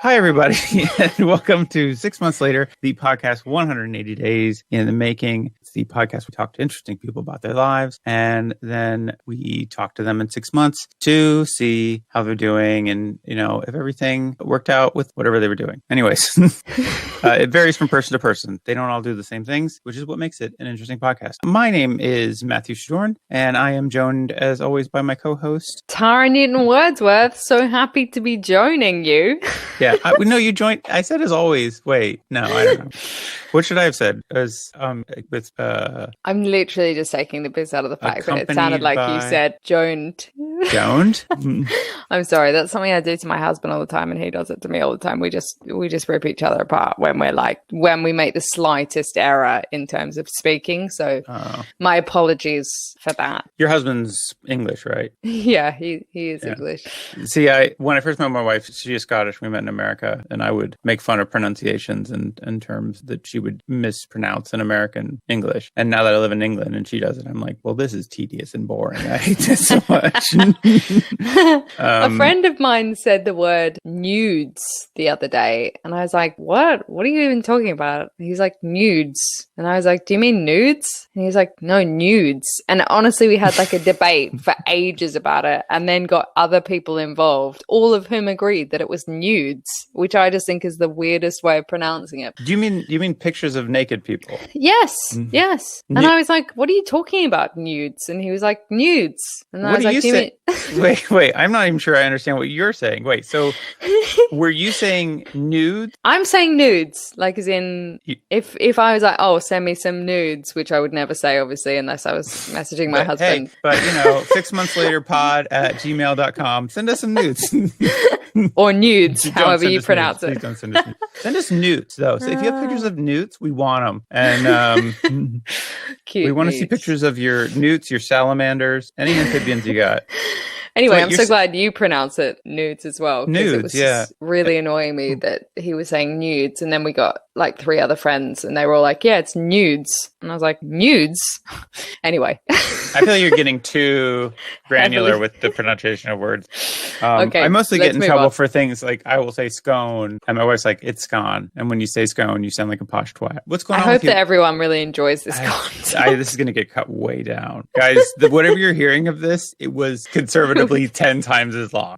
Hi, everybody, and welcome to 6 months later, the podcast 180 days in the making. It's the podcast we talk to interesting people about their lives, and then we talk to them in 6 months to see how they're doing and, you know, if everything worked out with whatever they were doing. Anyways, it varies from person to person. They don't all do the same things, which is what makes it an interesting podcast. My name is Matthew Shadorn, and I am joined, as always, by my co-host, Tara Newton-Wordsworth. So happy to be joining you. Yeah, no, you joined. I said as always. Wait, no, I don't know. What should I have said? As I'm literally just taking the piss out of the fact that it sounded like you said joined. Joined? I'm sorry. That's something I do to my husband all the time, and he does it to me all the time. We just rip each other apart when we make the slightest error in terms of speaking. So my apologies for that. Your husband's English, right? Yeah, he is English. See, when I first met my wife, she is Scottish. We met in America, and I would make fun of pronunciations and terms that she would mispronounce in American English. And now that I live in England and she does it, I'm like, well, this is tedious and boring. I hate this so much. A friend of mine said the word nudes the other day, and I was like, what are you even talking about? He's like, nudes. And I was like, do you mean nudes? And he's like, no, nudes. And honestly, we had like a debate for ages about it, and then got other people involved, all of whom agreed that it was nudes, which I just think is the weirdest way of pronouncing it. Do you mean pictures of naked people? Yes, yes. And I was like, what are you talking about, nudes? And he was like, nudes. And I was like, wait, I'm not even sure I understand what you're saying. Wait, so were you saying nudes? I'm saying nudes, like as in, if I was like, oh, send me some nudes, which I would never say, obviously, unless I was messaging my husband. Hey, but, 6 months later pod@gmail.com. Send us some nudes. Or nudes, however you pronounce it. Please don't send us nudes. Send us newts, though. So if you have pictures of newts, we want them. And cute we want to see pictures of your newts, your salamanders, any amphibians you got. Anyway, I'm so glad you pronounce it nudes as well. Nudes, it was just really annoying me that he was saying nudes, and then we got like 3 other friends, and they were all like, "Yeah, it's nudes," and I was like, "Nudes." Anyway, I feel like you're getting too granular with the pronunciation of words. Okay, I mostly get in trouble for things like I will say scone, and my wife's like, "It's scone," and when you say scone, you sound like a posh twat. What's going on? I hope that everyone really enjoys this content. This is going to get cut way down, guys. Whatever you're hearing of this, it was conservatively 10 times as long.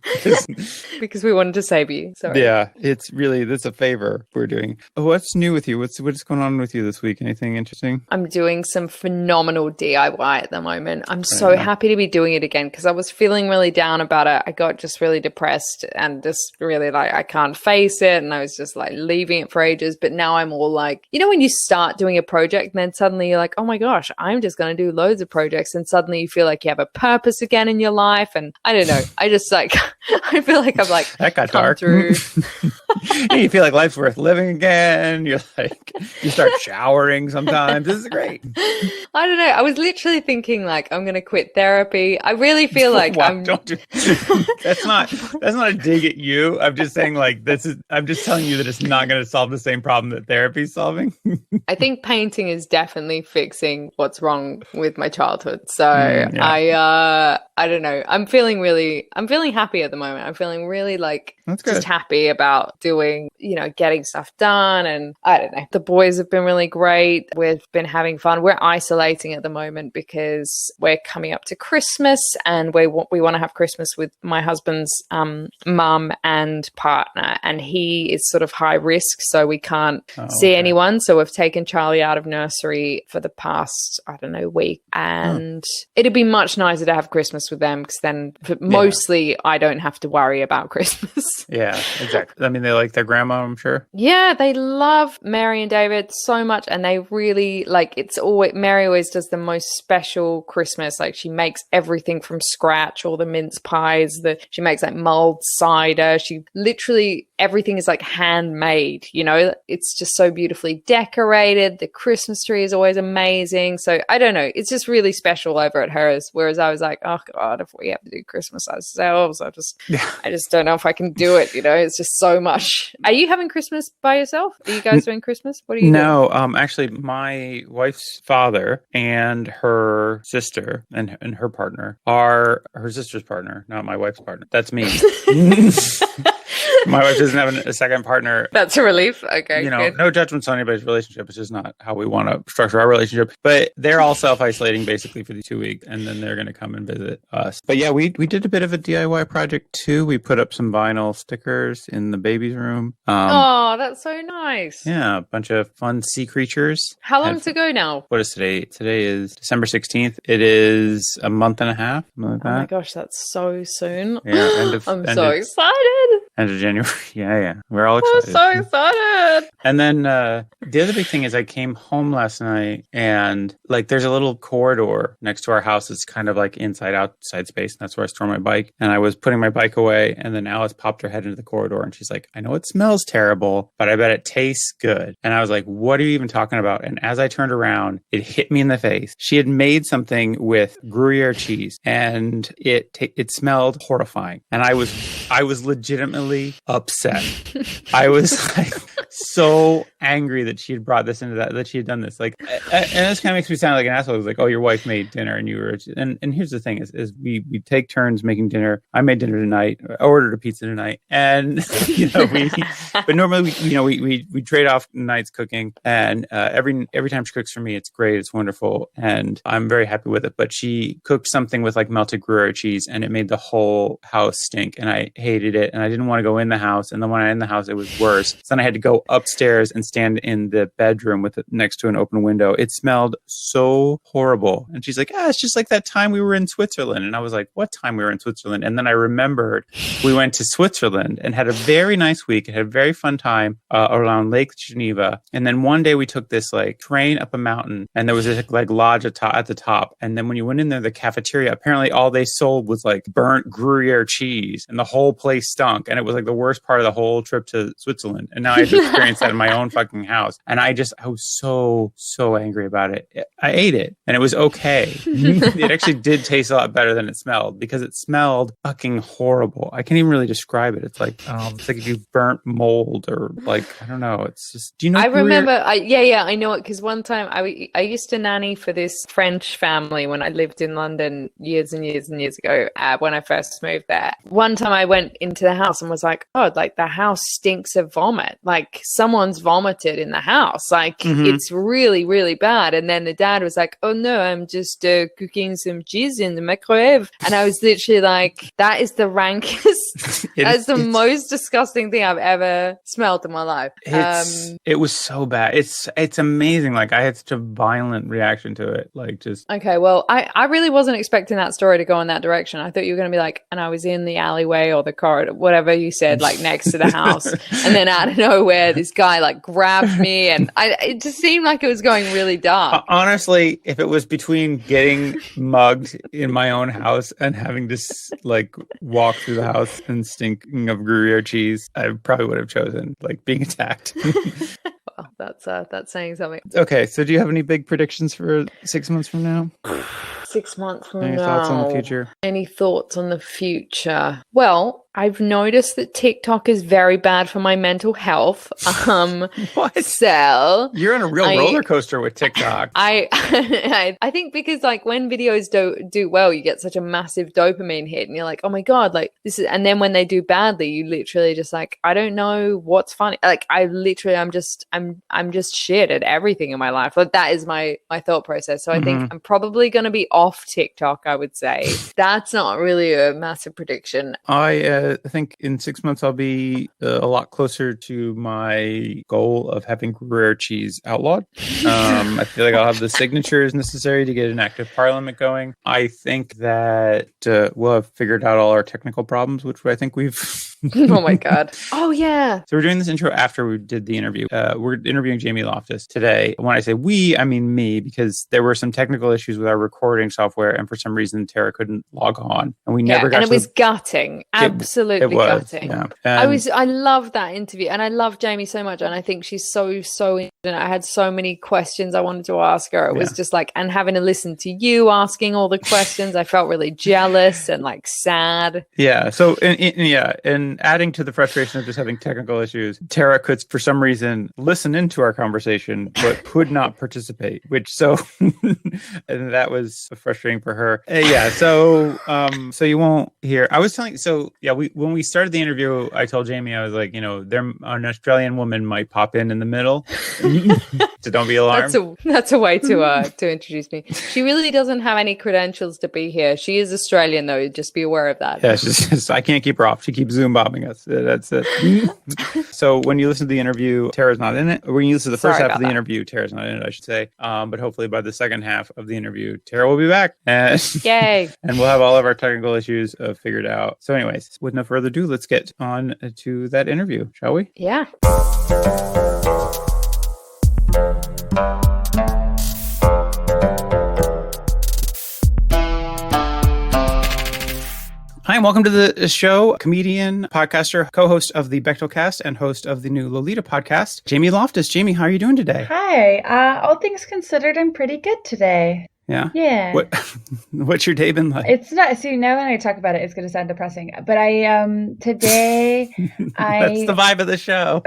Because we wanted to save you. Sorry. Yeah, that's a favor we're doing. What's new with you? What's going on with you this week? Anything interesting? I'm doing some phenomenal DIY at the moment. I'm so happy to be doing it again because I was feeling really down about it. I got just really depressed and just really like I can't face it, and I was just like leaving it for ages. But now I'm all like, when you start doing a project and then suddenly you're like, oh my gosh, I'm just going to do loads of projects, and suddenly you feel like you have a purpose again in your life. And I don't know. I just like, I feel like I'm like, that got dark. You feel like life's worth living again. You're like, you start showering sometimes. This is great. I don't know. I was literally thinking like, I'm going to quit therapy. I really feel like that's not a dig at you. I'm just saying like, I'm just telling you that it's not going to solve the same problem that therapy is solving. I think painting is definitely fixing what's wrong with my childhood. So I don't know. I'm feeling happy at the moment. I'm feeling really like just happy about doing, getting stuff done. And I don't know. The boys have been really great. We've been having fun. We're isolating at the moment because we're coming up to Christmas, and we want to have Christmas with my husband's mum and partner. And he is sort of high risk, so we can't see anyone. So we've taken Charlie out of nursery for the past, week. And it'd be much nicer to have Christmas with them because then mostly I don't have to worry about Christmas. Yeah, exactly. I mean, they like their grandma, I'm sure. Yeah, they love Mary and David so much, and they really like Mary always does the most special Christmas. Like she makes everything from scratch, all the mince pies, she makes like mulled cider. She literally everything is like handmade, it's just so beautifully decorated. The Christmas tree is always amazing. So I don't know, it's just really special over at hers. Whereas I was like, oh God, if we have to do Christmas ourselves, I just don't know if I can do it. It's just so much. Are you having Christmas by yourself? Are you guys doing Christmas? What are you doing? No, actually my wife's father and her sister and her partner are her sister's partner, not my wife's partner. That's me. My wife doesn't have a second partner. That's a relief. Okay, good. No judgments on anybody's relationship. It's just not how we want to structure our relationship. But they're all self-isolating basically for the 2 weeks, and then they're going to come and visit us. But yeah, we did a bit of a DIY project too. We put up some vinyl stickers in the baby's room. Oh, that's so nice. Yeah, a bunch of fun sea creatures. How long to go now? What is today? Today is December 16th. It is a month and a half. Like my gosh, that's so soon. Yeah, I'm so excited. End of January. Yeah. We're all excited. I'm so excited. And then the other big thing is I came home last night and like there's a little corridor next to our house. It's kind of like inside outside space. And that's where I store my bike. And I was putting my bike away and then Alice popped her head into the corridor and she's like, I know it smells terrible, but I bet it tastes good. And I was like, what are you even talking about? And as I turned around, it hit me in the face. She had made something with Gruyère cheese and it smelled horrifying. And I was legitimately upset. I was like so angry that she had brought this into that she had done this. Like, and this kind of makes me sound like an asshole. It was like, oh, your wife made dinner and you were, and here's the thing is we take turns making dinner. I made dinner tonight. I ordered a pizza tonight. And, but normally we trade off nights cooking and every time she cooks for me, it's great. It's wonderful. And I'm very happy with it. But she cooked something with like melted Gruyère cheese and it made the whole house stink. And I hated it. And I didn't want to go in the house. And then when I in the house, it was worse. So then I had to go upstairs and stand in the bedroom with it next to an open window. It smelled so horrible. And she's like, it's just like that time we were in Switzerland. And I was like, what time we were in Switzerland? And then I remembered we went to Switzerland and had a very nice week. Had a very fun time around Lake Geneva. And then one day we took this like train up a mountain and there was this like lodge at the top. And then when you went in there, the cafeteria, apparently all they sold was like burnt Gruyère cheese and the whole place stunk. And it was like the worst part of the whole trip to Switzerland. And now I had to experience that in my own fucking house. And I was so angry about it. I ate it and it was okay. It actually did taste a lot better than it smelled because it smelled fucking horrible. I can't even really describe it. It's like, it's like if you burnt mold or like, I don't know. It's just, do you know? I remember, I know it because one time I used to nanny for this French family when I lived in London years and years and years ago when I first moved there. One time I went into the house and was like, oh, like the house stinks of vomit. Like someone's vomited in the house. Like it's really, really bad. And then the dad was like, oh no, I'm just cooking some cheese in the microwave. And I was literally like, that is the rankest, that's the most disgusting thing I've ever smelled in my life. It was so bad. It's amazing. Like I had such a violent reaction to it. Like just. Okay. Well, I really wasn't expecting that story to go in that direction. I thought you were going to be like, and I was in the alleyway or the corridor, whatever you said, like next to the house. And then out of nowhere, this guy like grabbed me and it just seemed like it was going really dark. Honestly, if it was between getting mugged in my own house and having to like walk through the house and stinking of Gruyère cheese, I probably would have chosen like being attacked. Well, that's saying something. Okay, so do you have any big predictions for 6 months from now? 6 months from now. Any thoughts on the future? Any thoughts on the future? Well, I've noticed that TikTok is very bad for my mental health. What? So you're on a real roller coaster with TikTok. I think because like when videos do well, you get such a massive dopamine hit, and you're like, oh my god, like this is. And then when they do badly, you literally just like, I don't know what's funny. Like I'm just shit at everything in my life. Like that is my thought process. So I think I'm probably going to be off TikTok. I would say that's not really a massive prediction. I think in 6 months I'll be a lot closer to my goal of having Gruyère cheese outlawed. I feel like I'll have the signatures necessary to get an active parliament going. I think that we'll have figured out all our technical problems, which I think we've... Oh my god. Oh yeah. So we're doing this intro after we did the interview. We're interviewing Jamie Loftus today. When I say we, I mean me, because there were some technical issues with our recording software, and for some reason Tara couldn't log on, and we never got. And it was gutting, absolutely gutting. Yeah. I love that interview, and I love Jamie so much, and I think she's so. And I had so many questions I wanted to ask her. It was just like, and having to listen to you asking all the questions, I felt really jealous and like sad. Yeah. So and and adding to the frustration of just having technical issues, Tara could, for some reason, listen into our conversation, but could not participate, and that was frustrating for her. So you won't hear. I was telling, when we started the interview, I told Jamie, I was like, an Australian woman might pop in the middle. So don't be alarmed. That's a way to introduce me. She really doesn't have any credentials to be here. She is Australian, though. Just be aware of that. Yeah, I can't keep her off. She keeps Zoom bombing us. That's it. So when you listen to the interview, Tara's not in it. Or when you listen to the first half of the interview, Tara's not in it, I should say. But hopefully by the second half of the interview, Tara will be back. Yay. And we'll have all of our technical issues figured out. So anyways, with no further ado, let's get on to that interview, shall we? Yeah. Hi, and welcome to the show. Comedian, podcaster, co-host of the Bechdel Cast, and host of the new Lolita Podcast, Jamie Loftus. Jamie, how are you doing today? Hi. All things considered, I'm pretty good today. Yeah? Yeah. What's your day been like? It's not, see, now when I talk about it, it's going to sound depressing. But today, That's the vibe of the show.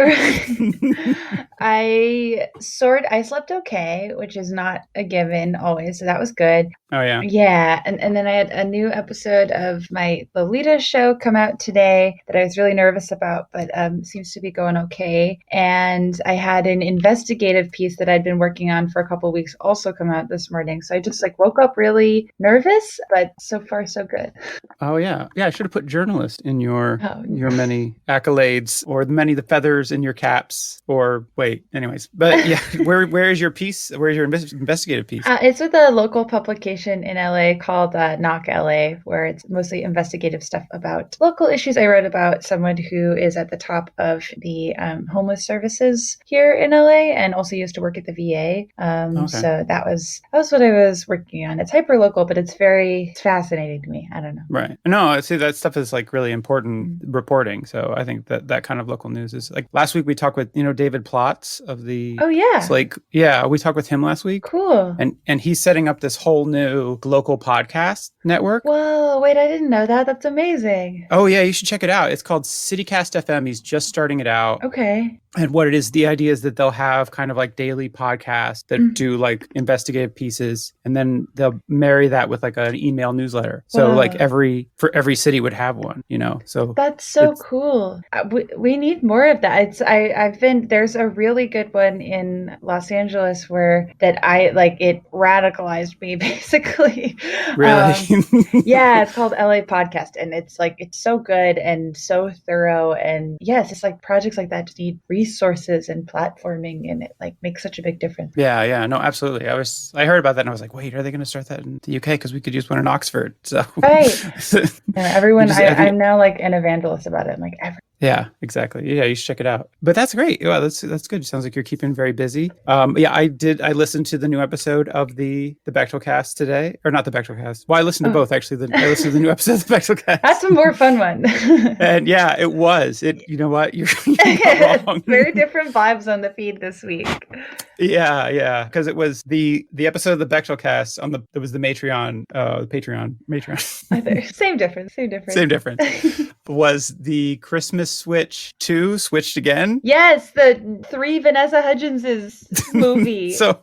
I slept okay, which is not a given always. So that was good. Oh, yeah. Yeah. And then I had a new episode of my Lolita show come out today that I was really nervous about, but seems to be going okay. And I had an investigative piece that I'd been working on for a couple of weeks also come out this morning. So I just woke up really nervous, but so far so good. Oh, yeah. Yeah, I should have put journalist in your many accolades, or the feathers in your caps, or wait, anyways. But yeah, where is your piece? Where is your investigative piece? It's with a local publication in LA called Knock LA, where it's mostly investigative stuff about local issues. I wrote about someone who is at the top of the homeless services here in LA and also used to work at the VA. Okay. So that was what I was working on. It's hyper local, but it's fascinating to me. I don't know. Right. No, I see that stuff is really important reporting. So I think that kind of local news is last week we talked with, David Plotz of the. Oh, yeah. It's we talked with him last week. Cool. And he's setting up this whole new local podcast network. Whoa, wait, I didn't know that. That's amazing. Oh, yeah, you should check it out. It's called CityCast FM. He's just starting it out. Okay. And what it is, the idea is that they'll have kind of daily podcasts that do investigative pieces, and then they'll marry that with an email newsletter. So for every city would have one, So that's so cool. We need more of that. There's a really good one in Los Angeles it radicalized me basically. Really? Yeah, it's called LA Podcast, and it's so good and so thorough, and yes, it's projects like that just need resources and platforming, and it makes such a big difference. Yeah, no, absolutely. I heard about that and I was like, wait, are they going to start that in the UK? Because we could use one in Oxford. So right. Everyone, I'm now an evangelist about it. I'm yeah, exactly. Yeah, you should check it out. But that's great. Wow, that's good. Sounds like you're keeping very busy. Yeah, I listened to the new episode of the Bechdel Cast today, or not the Bechdel Cast. Well, I listened to both actually. I listened to the new episode of the Bechdel Cast. That's a more fun one. And yeah, it was. You know what? You're not wrong. Very different vibes on the feed this week. Yeah, because it was the episode of the Bechdel Cast it was the Patreon. Same difference. Was the Christmas Switch 2 switched again? Yes, the 3 Vanessa Hudgenses movie. So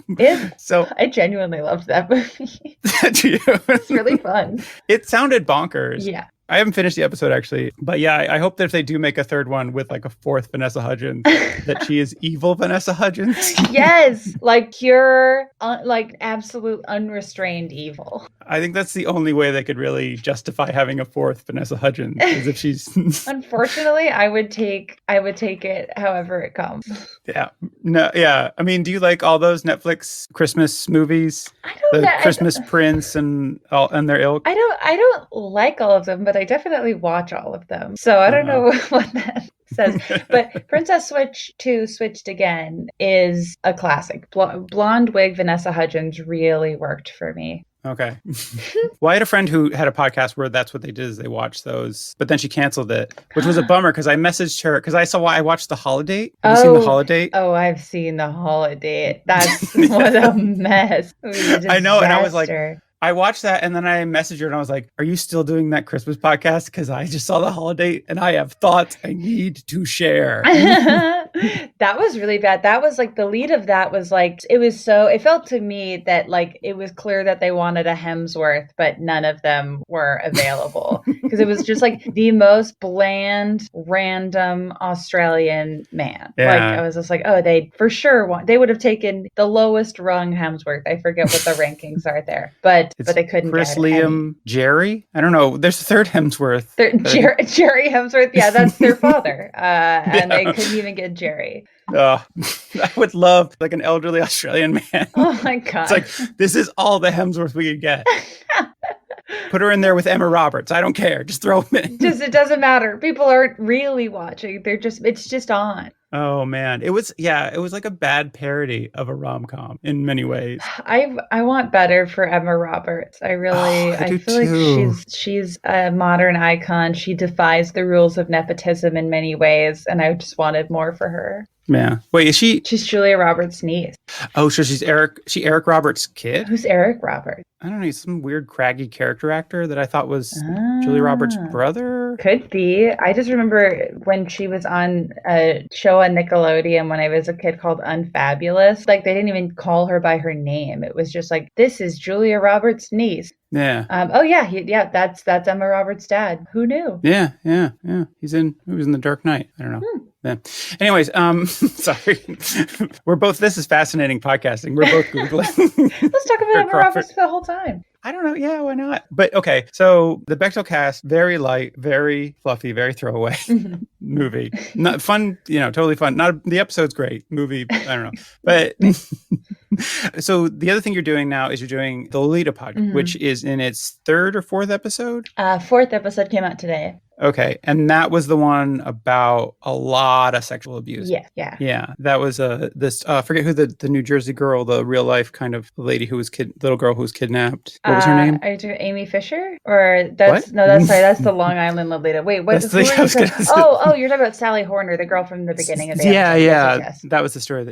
I genuinely loved that movie. It's really fun. It sounded bonkers. Yeah. I haven't finished the episode actually, but yeah, I hope that if they do make a third one with a fourth Vanessa Hudgens, that she is evil Vanessa Hudgens. Yes, pure, absolute unrestrained evil. I think that's the only way they could really justify having a fourth Vanessa Hudgens, is if she's. Unfortunately, I would take it however it comes. Yeah. No. Yeah. I mean, do you like all those Netflix Christmas movies? I don't know. Christmas Prince and their ilk. I don't like all of them, but I definitely watch all of them. So I don't know what that says. But Princess Switch 2 Switched Again is a classic. Blonde wig Vanessa Hudgens really worked for me. Okay. Well, I had a friend who had a podcast where that's what they did, is they watched those, but then she canceled it, which was a bummer because I messaged her because I watched The Holiday. Have you seen The Holiday? Oh, I've seen The Holiday. That's what a mess. I know, and I was I watched that and then I messaged her and I was like, are you still doing that Christmas podcast? Because I just saw the holiday and I have thoughts I need to share. That was really bad. That was like the lead of that was like, it felt to me that like it was clear that they wanted a Hemsworth, but none of them were available because it was just like the most bland, random Australian man. Yeah. Like I was just like, oh, they for sure they would have taken the lowest rung Hemsworth. I forget what the rankings are there, but they couldn't Chris, get Liam, Jerry. I don't know. There's a third Hemsworth. Jerry Hemsworth. Yeah, that's their father. And they couldn't even get Jerry. I would love like an elderly Australian man. Oh my God. It's like, this is all the Hemsworth we could get. Put her in there with Emma Roberts. I don't care. Just throw them in. It doesn't matter. People aren't really watching. It's just on. Oh man. It was like a bad parody of a rom-com in many ways. I want better for Emma Roberts. I feel like she's a modern icon. She defies the rules of nepotism in many ways, and I just wanted more for her. Yeah. Wait, is she? She's Julia Roberts' niece. Oh, so she's Eric Roberts' kid? Who's Eric Roberts? I don't know. He's some weird craggy character actor that I thought was Julia Roberts' brother. Could be. I just remember when she was on a show on Nickelodeon when I was a kid called Unfabulous. Like they didn't even call her by her name. It was just like, this is Julia Roberts' niece. Yeah. That's Emma Roberts' dad. Who knew? Yeah. He was in The Dark Knight. I don't know. Yeah. Anyways, sorry. This is fascinating podcasting. We're both Googling. Let's talk about Emma Roberts the whole time. I don't know. Yeah, why not? But okay, so the Bechdel Cast, very light, very fluffy, very throwaway movie. Not fun, totally fun. Not the episode's great. Movie, I don't know. But so the other thing you're doing now is you're doing the Lolita Podcast, which is in its third or fourth episode? Fourth episode came out today. Okay. And that was the one about a lot of sexual abuse. Yeah. Yeah. That was I forget who the New Jersey girl, the real life kind of lady little girl who was kidnapped. What was her name? Are you doing Amy Fisher? Or that's the Long Island Lolita. Wait, what? You're talking about Sally Horner, the girl from the beginning of the episode. Yeah. Yes. That was the story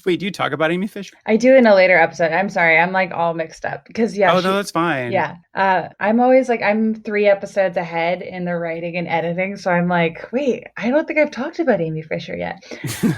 Wait, do you talk about Amy Fisher? I do in a later episode. I'm sorry. I'm like all mixed up because no, that's fine. Yeah. I'm always like, I'm 3 episodes ahead in the writing and editing. So I'm like, wait, I don't think I've talked about Amy Fisher yet.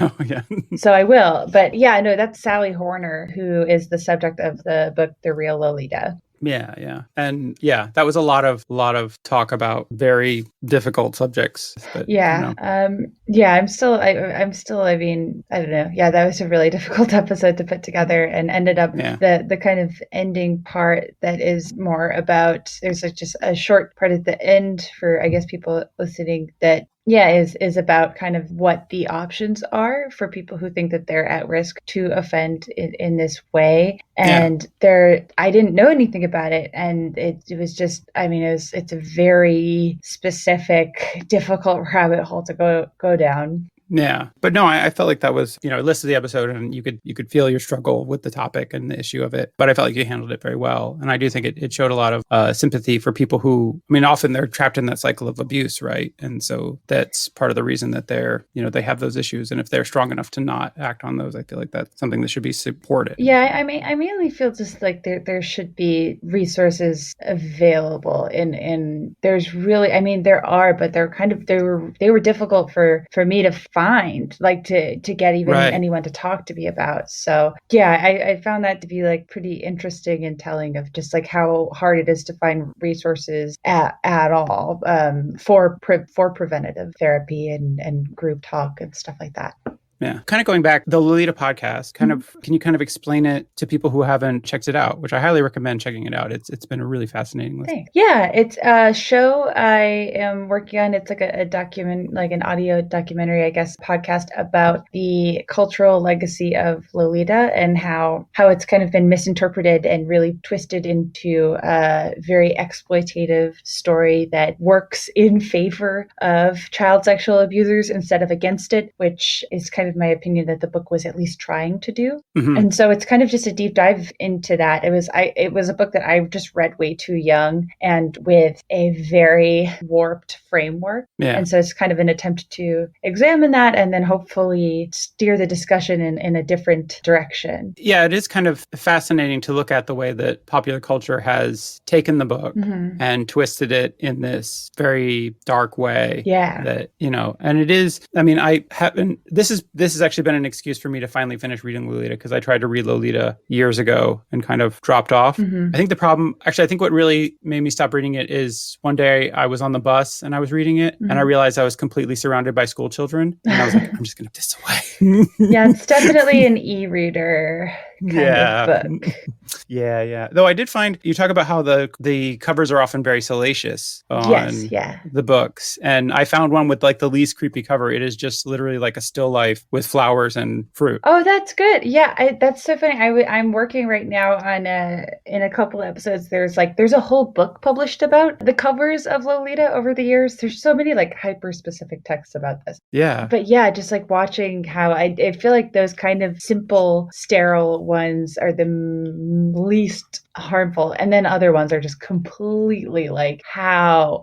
No, yeah. So I will. But yeah, no, that's Sally Horner, who is the subject of the book, The Real Lolita. Yeah. And that was a lot of talk about very difficult subjects. But, I'm still, I mean, I don't know. Yeah, that was a really difficult episode to put together and ended up the kind of ending part that is more about, there's like just a short part at the end for, I guess, people listening that is about kind of what the options are for people who think that they're at risk to offend in this way. And I didn't know anything about it. And it was just, I mean, it's a very specific, difficult rabbit hole to go down. Yeah. But no, I felt like that was, I listened to the episode and you could feel your struggle with the topic and the issue of it. But I felt like you handled it very well. And I do think it showed a lot of sympathy for people who, I mean, often they're trapped in that cycle of abuse, right? And so that's part of the reason that they're, they have those issues. And if they're strong enough to not act on those, I feel like that's something that should be supported. Yeah. I mean, I mainly feel just like there should be resources available and there's really, I mean, there are, but they're kind of, they were difficult for me to find, like to get even anyone to talk to me about. So I found that to be like pretty interesting and telling of just like how hard it is to find resources at all for preventative therapy and group talk and stuff like that. Yeah. Kind of going back, the Lolita Podcast, can you kind of explain it to people who haven't checked it out, which I highly recommend checking it out. It's been a really fascinating listen. Yeah, it's a show I am working on. It's like a document, like an audio documentary, I guess, podcast about the cultural legacy of Lolita and how it's kind of been misinterpreted and really twisted into a very exploitative story that works in favor of child sexual abusers instead of against it, which is kind kind of my opinion that the book was at least trying to do. And so it's kind of just a deep dive into that. It was a book that I just read way too young and with a very warped framework. Yeah. And so it's kind of an attempt to examine that and then hopefully steer the discussion in a different direction. Yeah, it is kind of fascinating to look at the way that popular culture has taken the book and twisted it in this very dark way. Yeah. That, and it is, I mean, I haven't, this has actually been an excuse for me to finally finish reading Lolita, because I tried to read Lolita years ago and kind of dropped off. I think I think what really made me stop reading it is one day I was on the bus and I was reading it and I realized I was completely surrounded by school children. And I was like, I'm just going to put this away. Yeah, it's definitely an e-reader kind of book. Yeah. Though I did find, you talk about how the covers are often very salacious on the books. And I found one with like the least creepy cover. It is just literally like a still life with flowers and fruit. Oh, that's good. Yeah, that's so funny. I'm working right now on in a couple episodes. There's a whole book published about the covers of Lolita over the years. There's so many like hyper specific texts about this. Yeah. But yeah, just like watching how I feel like those kind of simple, sterile ones are the least harmful, and then other ones are just completely like how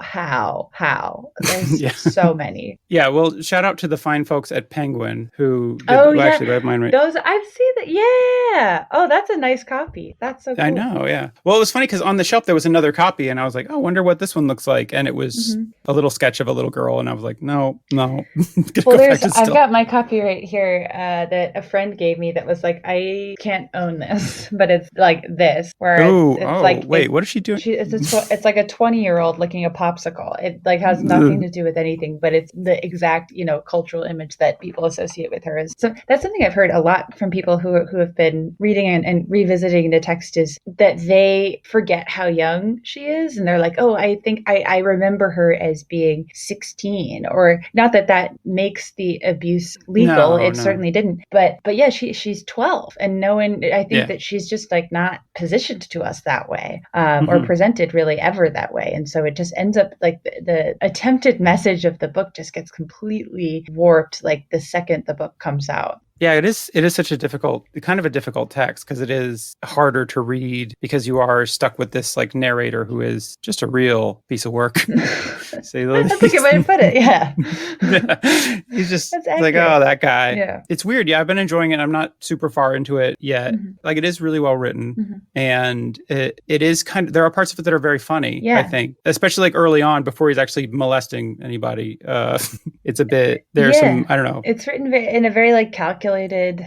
there's so many. Yeah, well, shout out to the fine folks at Penguin who did, actually I have mine right. Those I've seen that. Yeah. Oh, that's a nice copy. That's so cool. I know. Yeah. Well, it was funny because on the shelf there was another copy and I was like, oh, I wonder what this one looks like, and it was a little sketch of a little girl, and I was like, no. Well, I've got my copy right here that a friend gave me that was like, I can't own this, but it's like this where wait, what is she doing? It's like a 20-year-old licking a popsicle. It like has nothing to do with anything, but it's the exact, cultural image that people associate with her. So that's something I've heard a lot from people who have been reading and revisiting the text, is that they forget how young she is. And they're like, oh, I think I remember her as being 16, or not that makes the abuse legal. It certainly didn't. But yeah, she's 12, and I think that she's just like not positioned to us that way, or presented really ever that way. And so it just ends up like the attempted message of the book just gets completely warped like the second the book comes out. Yeah, it is such a difficult text, because it is harder to read because you are stuck with this like narrator who is just a real piece of work. Say the least. That's a good way to put it. Yeah. He's just like, oh, that guy. Yeah. It's weird. Yeah, I've been enjoying it. I'm not super far into it yet. Like, it is really well written, and it is there are parts of it that are very funny, I think, especially like early on before he's actually molesting anybody. It's a bit, there's some, I don't know. It's written in a very like calculated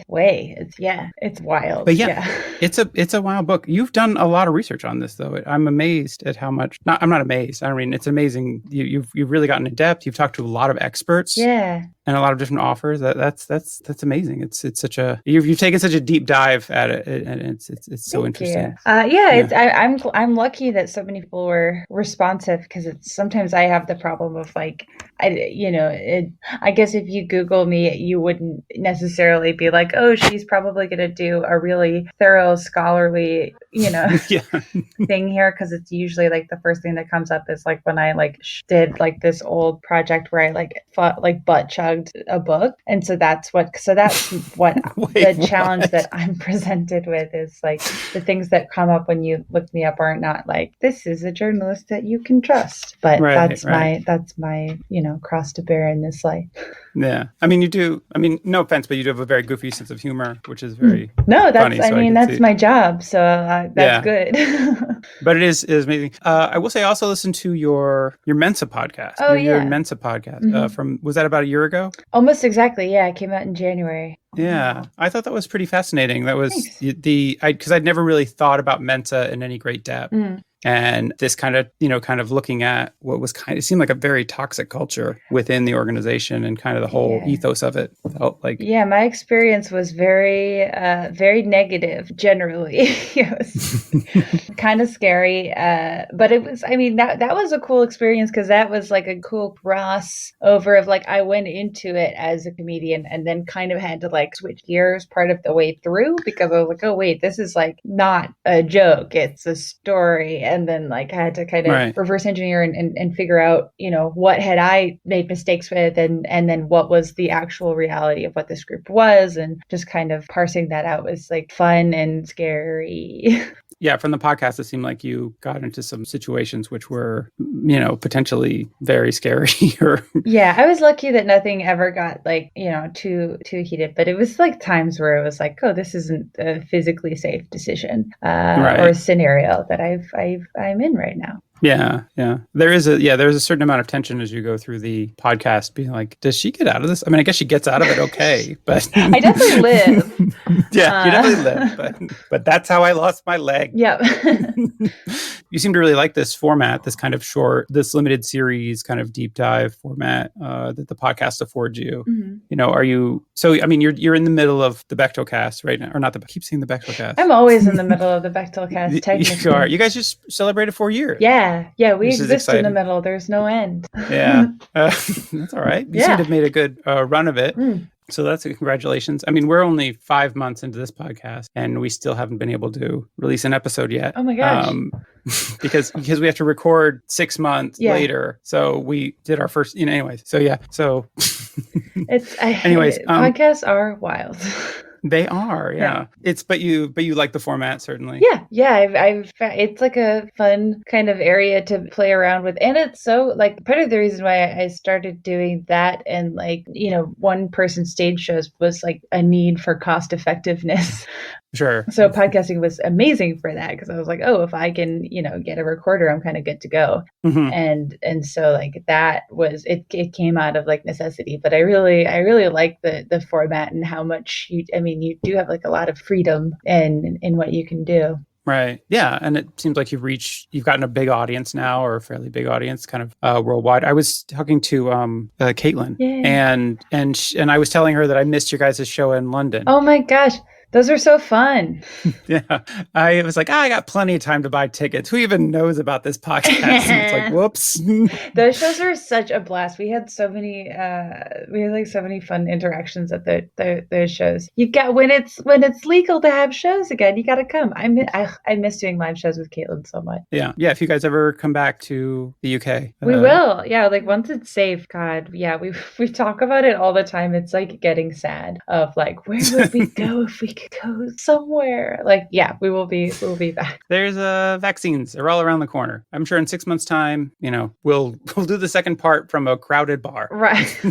way. It's wild. But it's a wild book. You've done a lot of research on this, though. I'm amazed at how much. I'm not amazed. I mean, it's amazing. You've really gotten in depth. You've talked to a lot of experts. Yeah. And a lot of different offers. That's amazing. It's such a you've taken such a deep dive at it, and it's so interesting. I'm lucky that so many people were responsive, because sometimes I have the problem of like I guess if you Google me, you wouldn't necessarily be like, oh, she's probably going to do a really thorough scholarly thing here, because it's usually like the first thing that comes up is like when I like did like this old project where I like fought like butt chugged a book, and so that's what the challenge that I'm presented with is like the things that come up when you look me up are not like, this is a journalist that you can trust, but that's my cross to bear in this life. Yeah, I mean, no offense, but you do have a very goofy sense of humor, which is very funny, that's see. My job, so that's good. But it is amazing. I will say, I also listened to your Mensa podcast. Oh, your Mensa podcast was that about a year ago? Almost exactly. Yeah, it came out in January. Yeah, I thought that was pretty fascinating. That was because I'd never really thought about Mensa in any great depth. And this kind of looking at what was it seemed like a very toxic culture within the organization, and kind of the whole ethos of it felt like. Yeah, my experience was very, very negative generally. It was kind of scary. But it was, that was a cool experience, because that was like a cool crossover of like, I went into it as a comedian and then kind of had to like switch gears part of the way through, because I was like, oh wait, this is like not a joke, it's a story. and then like I had to kind of reverse engineer and figure out, what had I made mistakes with, and then what was the actual reality of what this group was, and just kind of parsing that out was like fun and scary. Yeah, from the podcast, it seemed like you got into some situations which were, potentially very scary. Yeah, I was lucky that nothing ever got like, too heated, but it was like times where it was like, oh, this isn't a physically safe decision or scenario that I'm in right now. Yeah. There's a certain amount of tension as you go through the podcast, being like, does she get out of this? I mean, I guess she gets out of it okay, but I definitely live. Yeah, you definitely live, but that's how I lost my leg. Yep. You seem to really like this format, this kind of short, this limited series kind of deep dive format that the podcast affords you. Mm-hmm. Are you? So I mean, you're in the middle of the Bechdel Cast right now, or not? I keep saying the Bechdel Cast. I'm always in the middle of the Bechdel Cast. Technically, you are. You guys just celebrated 4 years. Yeah, we exist in the middle. There's no end. Yeah, that's all right. You seem to have made a good run of it. So that's congratulations. I mean, we're only 5 months into this podcast, and we still haven't been able to release an episode yet. Oh my gosh! Because we have to record 6 months later. So we did our first. Anyways. So yeah. So. Anyways, podcasts are wild. They are, yeah. But you like the format, certainly. Yeah. I've it's like a fun kind of area to play around with, and it's so like part of the reason why I started doing that and like one person stage shows was like a need for cost effectiveness. Sure. So podcasting was amazing for that because I was like, oh, if I can, get a recorder, I'm kind of good to go. Mm-hmm. And so like that was it came out of like necessity. But I really like the format and how much you do have like a lot of freedom in what you can do. Right. Yeah. And it seems like you've gotten a big audience now, or a fairly big audience kind of worldwide. I was talking to Caitlin and I was telling her that I missed your guys' show in London. Oh my gosh. Those are so fun. Yeah. I was like, I got plenty of time to buy tickets. Who even knows about this podcast? And it's like, whoops. Those shows are such a blast. We had so many so many fun interactions at those shows. You got when it's legal to have shows again, you got to come. I miss doing live shows with Caitlin so much. Yeah. If you guys ever come back to the UK. We will. Yeah, like once it's safe, God. Yeah, we talk about it all the time. It's like getting sad of like, where would we go if we could go somewhere? Like, yeah, we'll be back. There's vaccines. They're all around the corner. I'm sure in 6 months' time, we'll do the second part from a crowded bar. Right.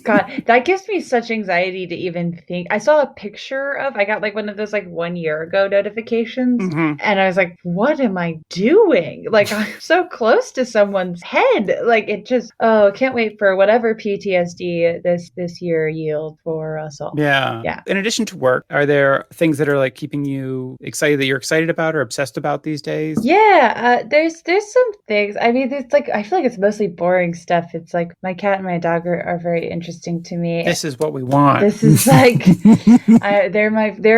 God, that gives me such anxiety to even think. I saw a picture I got like one of those like 1 year ago notifications, and I was like, what am I doing? Like, I'm so close to someone's head. Like, it just, can't wait for whatever PTSD this year yield for us all. Yeah. In addition to work, are there things that are like keeping you excited, that you're excited about or obsessed about these days? Yeah, there's some things. I mean, it's like, I feel like it's mostly boring stuff. It's like my cat and my dog are very interesting to me. This is what we want. This is like, they're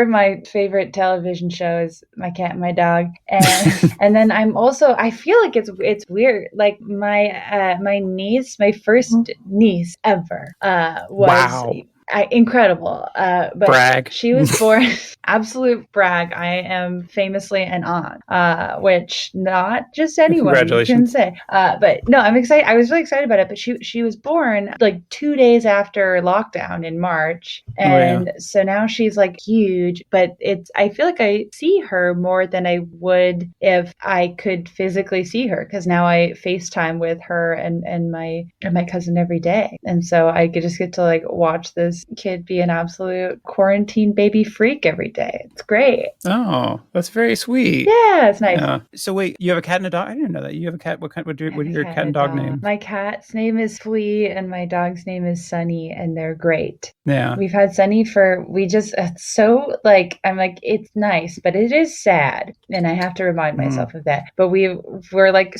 my favorite television shows, my cat and my dog. And then I feel like it's weird. Like my niece, my first niece ever, was incredible. But brag. She was born, absolute brag. I am famously an aunt, which not just anyone can say. But no, I'm excited. I was really excited about it. But she was born like 2 days after lockdown in March, and so now she's like huge. But I feel like I see her more than I would if I could physically see her, because now I FaceTime with her and my cousin every day, and so I just get to like watch this kid be an absolute quarantine baby freak every day. It's great. Oh, that's very sweet. Yeah, it's nice. So wait, you have a cat and a dog? I didn't know that. You have a cat. What are your cat and dog name? My cat's name is Flea and my dog's name is Sunny, and they're great. Yeah. We've had Sunny it's so like, I'm like, it's nice, but it is sad. And I have to remind myself of that. But we're like,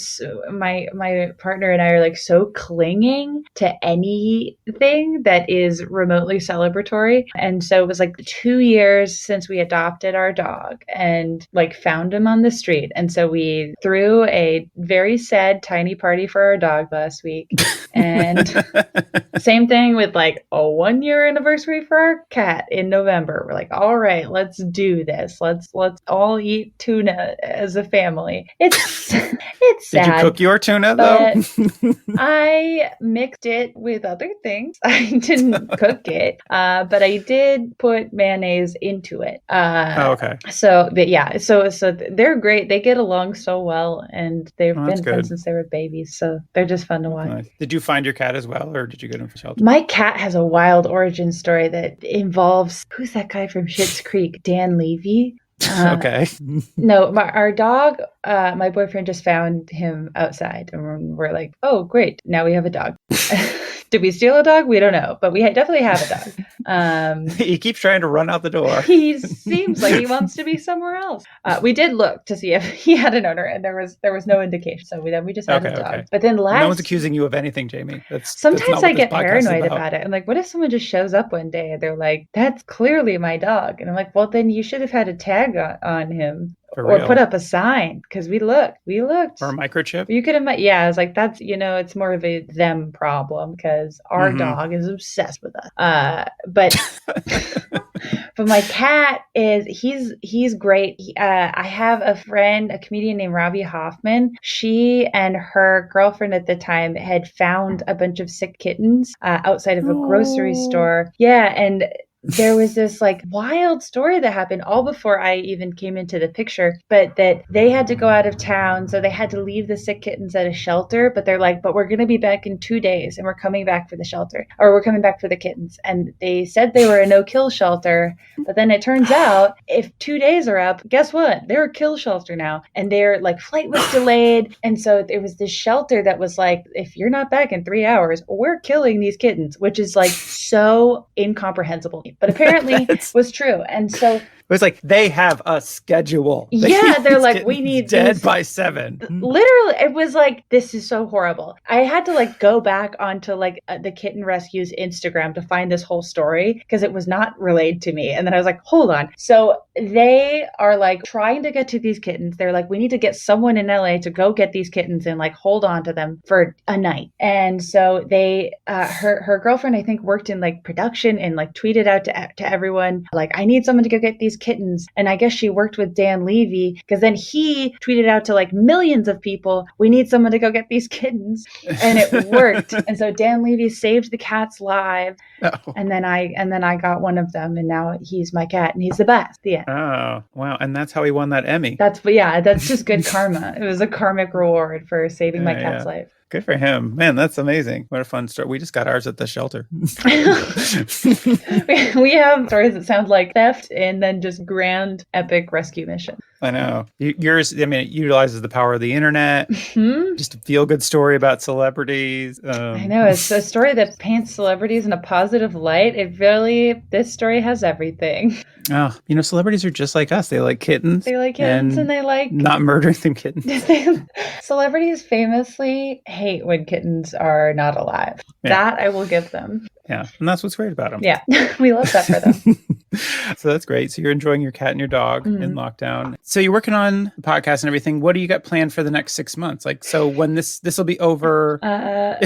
my partner and I are like so clinging to anything that is remotely celebratory. And so it was like 2 years since we adopted our dog and like found him on the street. And so we threw a very sad tiny party for our dog last week. And Same thing with like a 1-year anniversary for our cat in November. We're like, all right, let's do this. Let's all eat tuna as a family. It's sad. Did you cook your tuna though? I mixed it with other things. I didn't cook it, but I did put mayonnaise into it. Okay. So they're great. They get along so well, and they've been friends since they were babies. So they're just fun to watch. Nice. Did you find your cat as well, or did you get him from shelter? My cat has a wild origin story that involves, who's that guy from Schitt's Creek? Dan Levy. Okay. No, our dog, my boyfriend just found him outside, and we're like, oh, great. Now we have a dog. Did we steal a dog? We don't know, but we definitely have a dog. He keeps trying to run out the door. He seems like he wants to be somewhere else. We did look to see if he had an owner, and there was no indication. So we just had a dog. Okay. But then no one's accusing you of anything, Jamie. Sometimes I get paranoid about it. I'm like, what if someone just shows up one day and they're like, that's clearly my dog, and I'm like, well, then you should have had a tag on him. Or put up a sign, because we looked. Or a microchip. You could have, yeah. I was like, that's, it's more of a them problem, because our dog is obsessed with us. But but my cat he's great. I have a friend, a comedian named Robbie Hoffman. She and her girlfriend at the time had found a bunch of sick kittens outside of a grocery store. Yeah, and there was this like wild story that happened all before I even came into the picture, but that they had to go out of town. So they had to leave the sick kittens at a shelter, but they're like, but we're going to be back in 2 days and we're coming back for the shelter, or we're coming back for the kittens. And they said they were a no-kill shelter, but then it turns out if 2 days are up, guess what? They're a kill shelter now. And their like flight was delayed. And so there was this shelter that was like, if you're not back in 3 hours, we're killing these kittens, which is like so incomprehensible. But apparently was true. And so it was like, they have a schedule. They're like, we need dead by 7. Literally, it was like, this is so horrible. I had to like go back onto like the Kitten Rescue's Instagram to find this whole story, because it was not relayed to me. And then I was like, hold on. So they are like trying to get to these kittens. They're like, we need to get someone in LA to go get these kittens and like hold on to them for a night. And so they, her girlfriend, I think, worked in like production and like tweeted out to everyone, like, I need someone to go get these kittens. And I guess she worked with Dan Levy, because then he tweeted out to like millions of people, we need someone to go get these kittens. And it worked. And so Dan Levy saved the cats live. Oh. And then I got one of them, and now he's my cat, and he's the best. Yeah. Oh, wow. And that's how he won that Emmy. That's just good karma. It was a karmic reward for saving my cat's life. Good for him. Man, that's amazing. What a fun story. We just got ours at the shelter. We have stories that sound like theft and then just grand, epic rescue mission. I know. Yours, I mean, it utilizes the power of the internet. Just a feel-good story about celebrities. I know. It's a story that paints celebrities in a positive light. This story has everything. Oh, celebrities are just like us. They like kittens. They like kittens, and they like not murdering them kittens. Celebrities famously hate when kittens are not alive. Yeah. That I will give them. Yeah, and that's what's great about them. Yeah, we love that for them. So that's great. So you're enjoying your cat and your dog in lockdown. So you're working on the podcast and everything. What do you got planned for the next 6 months? Like, so when this will be over. When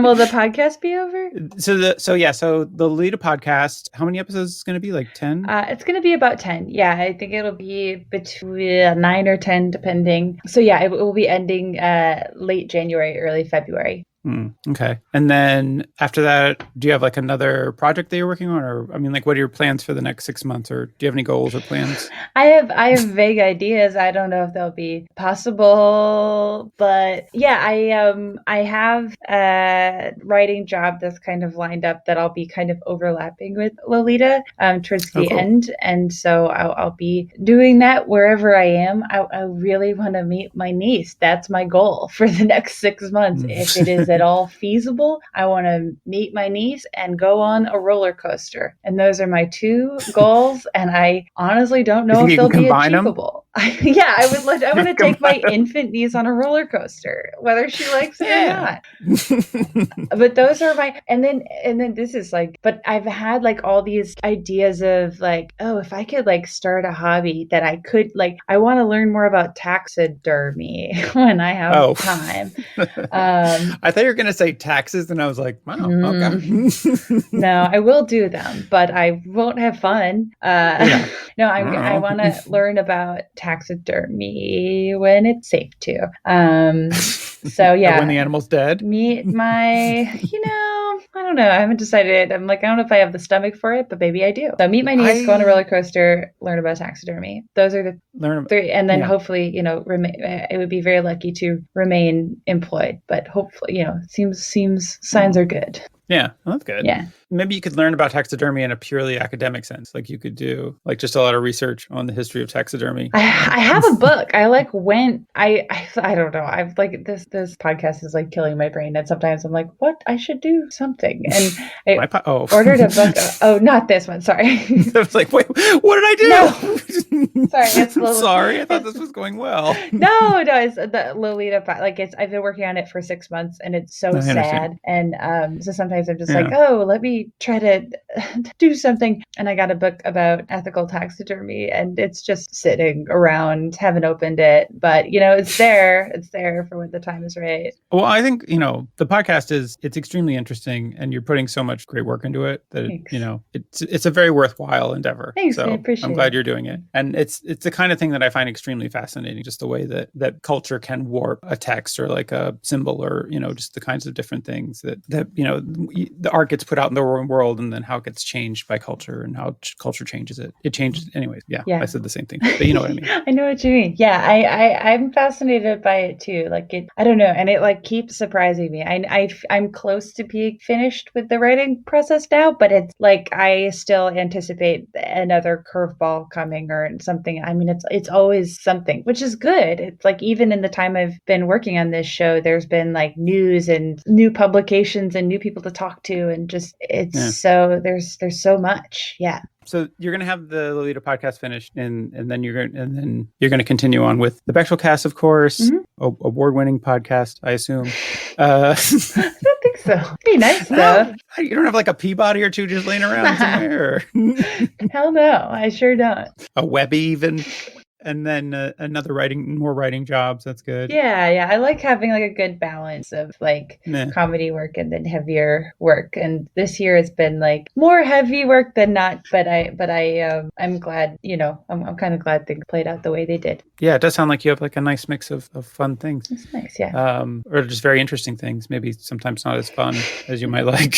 will the podcast be over? So the Lolita Podcast, how many episodes is it going to be? Like 10? It's going to be about 10. Yeah, I think it'll be between 9 or 10, depending. So yeah, it will be ending late January, early February. Okay. And then after that, do you have like another project that you're working on? Or, I mean, like, what are your plans for the next 6 months? Or do you have any goals or plans? I have vague ideas. I don't know if they'll be possible, but yeah, I have a writing job that's kind of lined up that I'll be kind of overlapping with Lolita towards the end. And so I'll be doing that wherever I am. I really want to meet my niece. That's my goal for the next 6 months. If it is at all feasible, I want to meet my niece and go on a roller coaster. And those are my 2 goals. And I honestly don't know if they'll be achievable. I want to take my infant niece on a roller coaster, whether she likes it or not. But those are my, and then this is like, but I've had like all these ideas of like, oh, if I could like start a hobby that I could like, I want to learn more about taxidermy when I have time. I thought you you were going to say taxes, and I was like, wow, okay. No, I will do them, but I won't have fun. No, I want to learn about taxidermy when it's safe to. So yeah. When the animal's dead? Meet my, I don't know. I haven't decided. I'm like, I don't know if I have the stomach for it, but maybe I do. So meet my niece, go on a roller coaster, learn about taxidermy. Those are the three. And then hopefully, it would be very lucky to remain employed, but hopefully, seems signs are good. Yeah, well, that's good. Yeah. Maybe you could learn about taxidermy in a purely academic sense. Like you could do just a lot of research on the history of taxidermy. I have a book. I don't know. I've this podcast is like killing my brain. And sometimes I'm like, what? I should do something. And I ordered a book. Not this one. Sorry. I was like, wait, what did I do? No. Sorry. Sorry. I thought this was going well. No. It's the Lolita. I've been working on it for 6 months and it's so sad. And so sometimes I'm just like, let me try to do something. And I got a book about ethical taxidermy and it's just sitting around, haven't opened it, but it's there for when the time is right. Well, I think, the podcast it's extremely interesting and you're putting so much great work into it that, it's a very worthwhile endeavor. Thanks, so I appreciate it. I'm glad you're doing it. And it's the kind of thing that I find extremely fascinating, just the way that culture can warp a text or like a symbol or, just the kinds of different things that the art gets put out in the world and then how it gets changed by culture and how culture changes it. It changes anyways. Yeah. I said the same thing, but you know what I mean. I know what you mean. Yeah. I'm fascinated by it too. I don't know. And it keeps surprising me. I'm close to being finished with the writing process now, but it's I still anticipate another curveball coming or something. I mean, it's always something, which is good. It's even in the time I've been working on this show, there's been news and new publications and new people to talk to and just so there's so much. Yeah. So you're going to have the Lolita podcast finished, and then you're going to continue on with the Bechdel Cast, of course, award-winning podcast, I assume. I don't think so. It'd be nice though. You don't have a Peabody or two just laying around somewhere. Hell no, I sure don't. A Webby even. And then more writing jobs. That's good. Yeah. I like having a good balance of comedy work and then heavier work. And this year has been more heavy work than not. But I'm glad. I'm kind of glad things played out the way they did. Yeah, it does sound like you have a nice mix of fun things. It's nice, yeah. Or just very interesting things. Maybe sometimes not as fun as you might like.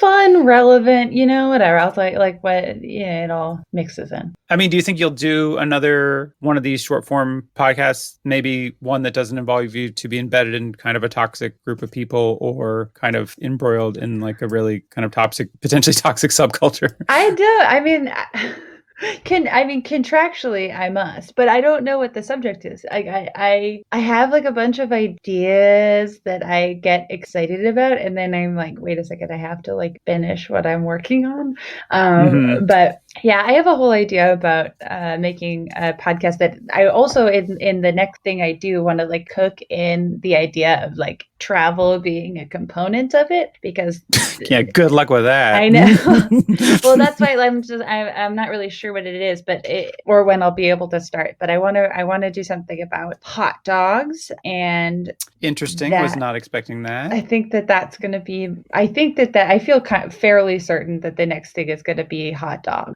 Fun, relevant. Whatever. I'll tell you what. It all mixes in. I mean, do you think you'll do another one of these short form podcasts, maybe one that doesn't involve you to be embedded in kind of a toxic group of people or kind of embroiled in a really kind of potentially toxic subculture? I do. I mean, contractually I must, but I don't know what the subject is. I have a bunch of ideas that I get excited about, and then I'm wait a second, I have to finish what I'm working on. But yeah, I have a whole idea about making a podcast that I also in the next thing I do want to cook in the idea of travel being a component of it, because yeah, good luck with that. I know. Well, that's why I'm not really sure what it is, or when I'll be able to start. But I want to do something about hot dogs and interesting. Was not expecting that. I think that's going to be. I think that I feel fairly certain that the next thing is going to be hot dog.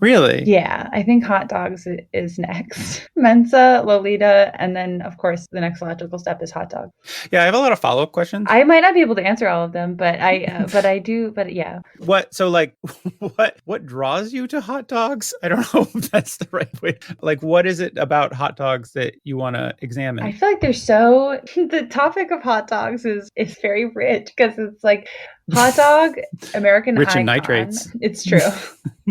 Really? Yeah, I think hot dogs is next. Mensa, Lolita, and then of course the next logical step is hot dog. Yeah, I have a lot of follow-up questions. I might not be able to answer all of them, but I do. But yeah. What draws you to hot dogs? I don't know if that's the right way. What is it about hot dogs that you want to examine? I feel the topic of hot dogs is very rich, because it's hot dog, American rich icon. in nitrates. It's true.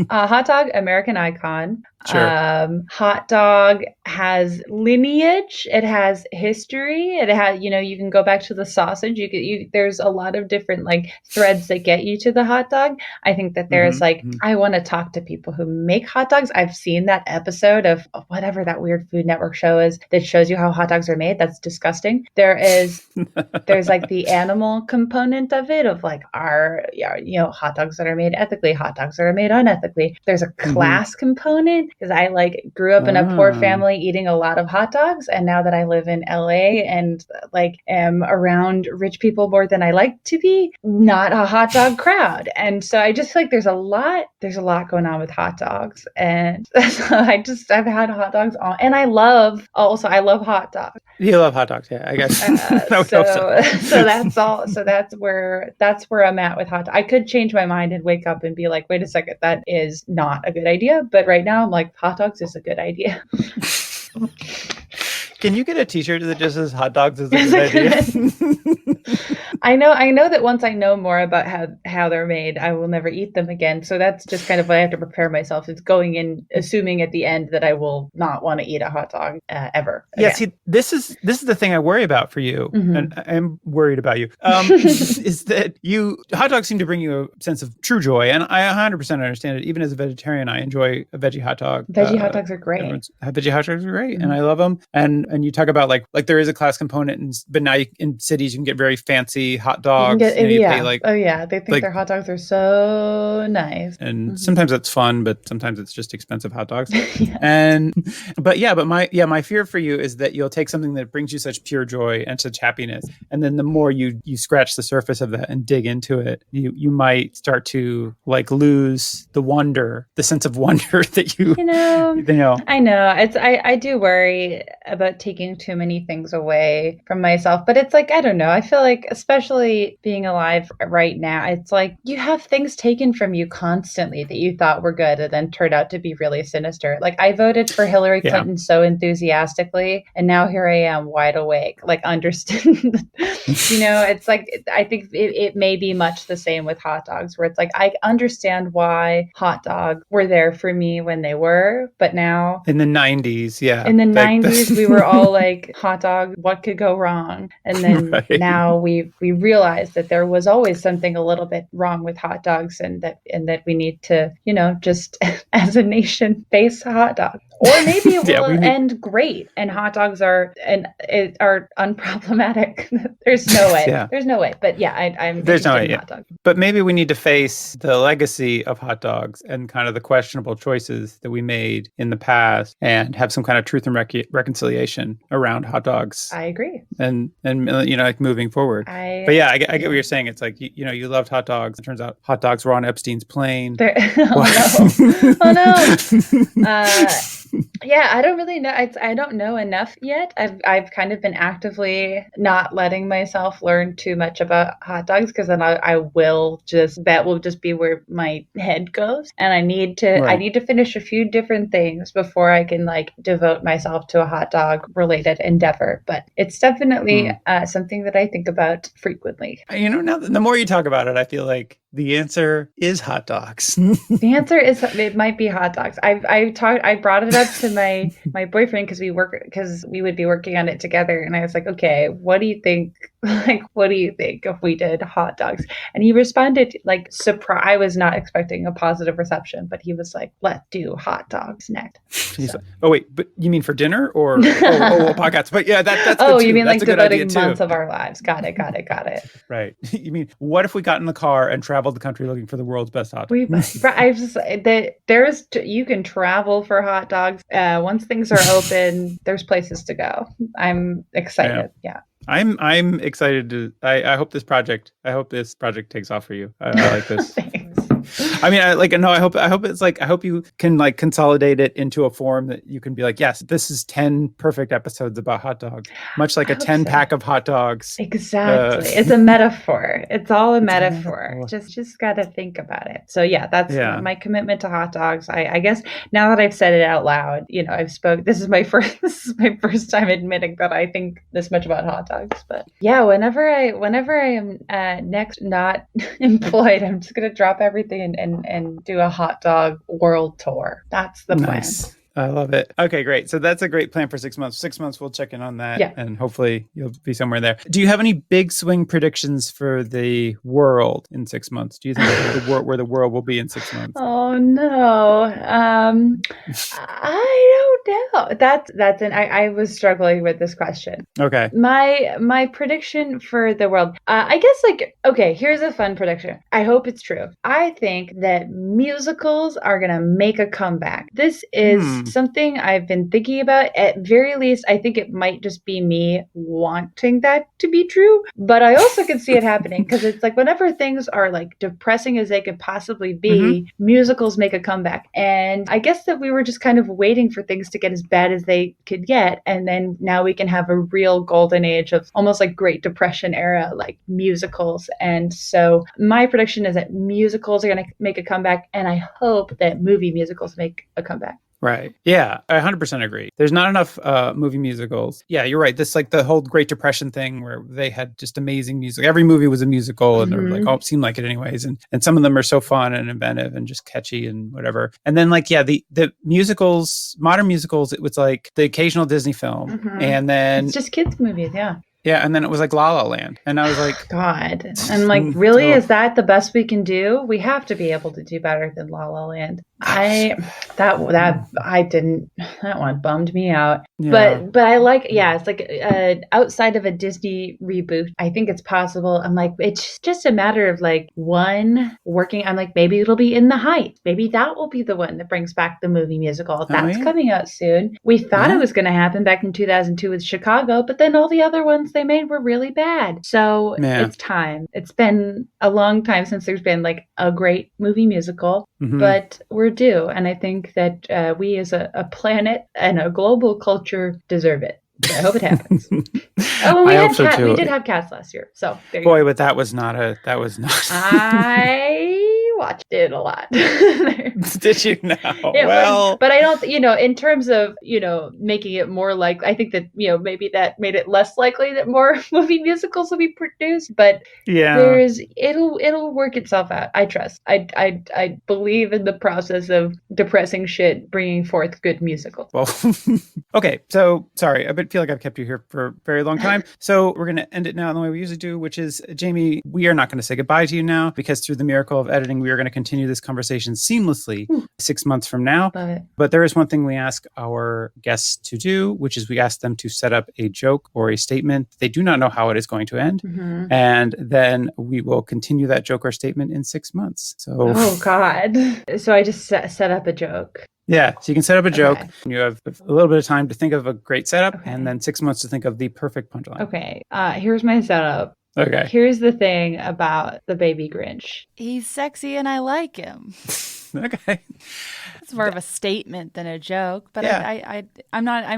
Hot dog, American icon. Sure. Hot dog has lineage. It has history. It has, you can go back to the sausage. There's a lot of different threads that get you to the hot dog. I think that there's I want to talk to people who make hot dogs. I've seen that episode of whatever that weird Food Network show is that shows you how hot dogs are made. That's disgusting. There's the animal component of it, of are, hot dogs that are made ethically, hot dogs that are made unethically. There's a class component because I grew up in a poor family eating a lot of hot dogs. And now that I live in LA and am around rich people more than I like to be, not a hot dog crowd. And so I just feel like there's a lot going on with hot dogs. And so I've had hot dogs and I love hot dogs. You love hot dogs, yeah, I guess. So that's all. So that's where I'm at with hot dogs. I could change my mind and wake up and be like, wait a second, that is not a good idea. But right now I'm like, hot dogs is a good idea. Can you get a t-shirt that just says hot dogs is a good idea? I know that once I know more about how they're made, I will never eat them again. So that's just kind of what I have to prepare myself. It's going in, assuming at the end that I will not want to eat a hot dog ever. Yeah, see, this is the thing I worry about for you, and I'm worried about you, is that hot dogs seem to bring you a sense of true joy, and I 100% understand it. Even as a vegetarian, I enjoy a veggie hot dog. Veggie hot dogs are great. Veggie hot dogs are great, and I love them. And you talk about like there is a class component, but now in cities you can get very fancy hot dogs. They think their hot dogs are so nice. And sometimes it's fun, but sometimes it's just expensive hot dogs. But my fear for you is that you'll take something that brings you such pure joy and such happiness, and then the more you scratch the surface of that and dig into it, you might start to lose the sense of wonder that you know. I know I do worry about taking too many things away from myself, but it's I don't know. I feel like, especially being alive right now, it's you have things taken from you constantly that you thought were good and then turned out to be really sinister. I voted for Hillary Clinton so enthusiastically, and now here I am wide awake, understand. It's I think it may be much the same with hot dogs, where it's I understand why hot dogs were there for me when they were, but now in the 90s, in the 90s we were all hot dog, what could go wrong? And then now we realize that there was always something a little bit wrong with hot dogs, and that we need to just as a nation face hot dogs. Or maybe it will end great and hot dogs are unproblematic. There's no way. There's no way. But I'm there's no way. Hot dogs. But maybe we need to face the legacy of hot dogs and kind of the questionable choices that we made in the past, and have some kind of truth and reconciliation around hot dogs. I agree. And moving forward. I get what you're saying. It's you loved hot dogs. It turns out hot dogs were on Epstein's plane. Oh no. I don't really know. I don't know enough yet. I've kind of been actively not letting myself learn too much about hot dogs, because then that will just be where my head goes. And I need to finish a few different things before I can devote myself to a hot dog related endeavor. But it's definitely something that I think about frequently. Now the more you talk about it, I feel like the answer is hot dogs. The answer is it might be hot dogs. I brought it up to my boyfriend because we would be working on it together, and I was like, okay, what do you think? What do you think if we did hot dogs? And he responded surprise. I was not expecting a positive reception, but he was like, let's do hot dogs next. He's like, oh wait, but you mean for dinner or podcasts? But yeah, that's good too. You mean that's devoting months of our lives? Got it. Right. You mean, what if we got in the car and traveled the country looking for the world's best hot dogs? You can travel for hot dogs. Once things are open, there's places to go. I'm excited. Yeah. I'm excited to. I hope this project takes off for you. I like this. I mean, I hope it's I hope you can consolidate it into a form that you can be yes, this is 10 perfect episodes about hot dogs, much like a 10 pack of hot dogs. Exactly. It's a metaphor. It's all a metaphor. Just got to think about it. So that's my commitment to hot dogs. I guess now that I've said it out loud, I've spoke. This is my first time admitting that I think this much about hot dogs. But whenever I am next not employed, I'm just gonna drop everything and do a hot dog world tour. That's the plan. Nice. I love it. Okay, great. So that's a great plan for 6 months. 6 months, we'll check in on that. Yeah. And hopefully you'll be somewhere there. Do you have any big swing predictions for the world in 6 months? Do you think where the world will be in 6 months? Oh, no. I don't know. I was struggling with this question. Okay. My prediction for the world, I guess, okay, here's a fun prediction. I hope it's true. I think that musicals are going to make a comeback. This is something I've been thinking about. At very least, I think it might just be me wanting that to be true, but I also can see it happening because it's like whenever things are like depressing as they could possibly be, musicals make a comeback. And I guess that we were just kind of waiting for things to get as bad as they could get. And then now we can have a real golden age of almost like Great Depression era, like musicals. And so my prediction is that musicals are going to make a comeback. And I hope that movie musicals make a comeback. Right. Yeah, I 100% agree. There's not enough movie musicals. Yeah, you're right. This like the whole Great Depression thing where they had just amazing music. Every movie was a musical and they were like, oh, it seemed like it anyways. And some of them are so fun and inventive and just catchy and whatever. And then like, yeah, the musicals, modern musicals, it was like the occasional Disney film. And then it's just kids movies. Yeah. Yeah, and then it was like La La Land. And I was like... God. I'm like, really? Is that the best we can do? We have to be able to do better than La La Land. That one bummed me out. Yeah. But I like, it's like outside of a Disney reboot, I think it's possible. I'm like, it's just a matter of like one working. I'm like, maybe it'll be In the Heights. Maybe that will be the one that brings back the movie musical. That's coming out soon. We thought it was going to happen back in 2002 with Chicago, but then all the other ones they made were really bad. So it's time. It's been a long time since there's been like a great movie musical, but we're due. And I think that we as a planet and a global culture deserve it. I hope it happens. We did have Cast last year. So there you go. But that was not. I watched it a lot. Did you know? But I don't, in terms of, making it more like, I think that, maybe that made it less likely that more movie musicals will be produced, but it'll work itself out. I trust. I believe in the process of depressing shit, bringing forth good musical. Well, okay. So sorry, I feel like I've kept you here for a very long time. So we're going to end it now in the way we usually do, which is, Jamie, we are not going to say goodbye to you now because through the miracle of editing, we are going to continue this conversation seamlessly 6 months from now. Love it. But there is one thing we ask our guests to do, which is we ask them to set up a joke or a statement. They do not know how it is going to end. And then we will continue that joke or statement in 6 months. So, oh God. So I just set up a joke. Yeah, so you can set up a joke. You have a little bit of time to think of a great setup and then 6 months to think of the perfect punchline. Okay, here's my setup. Okay. Here's the thing about the baby Grinch. He's sexy and I like him. Okay. It's more of a statement than a joke, but I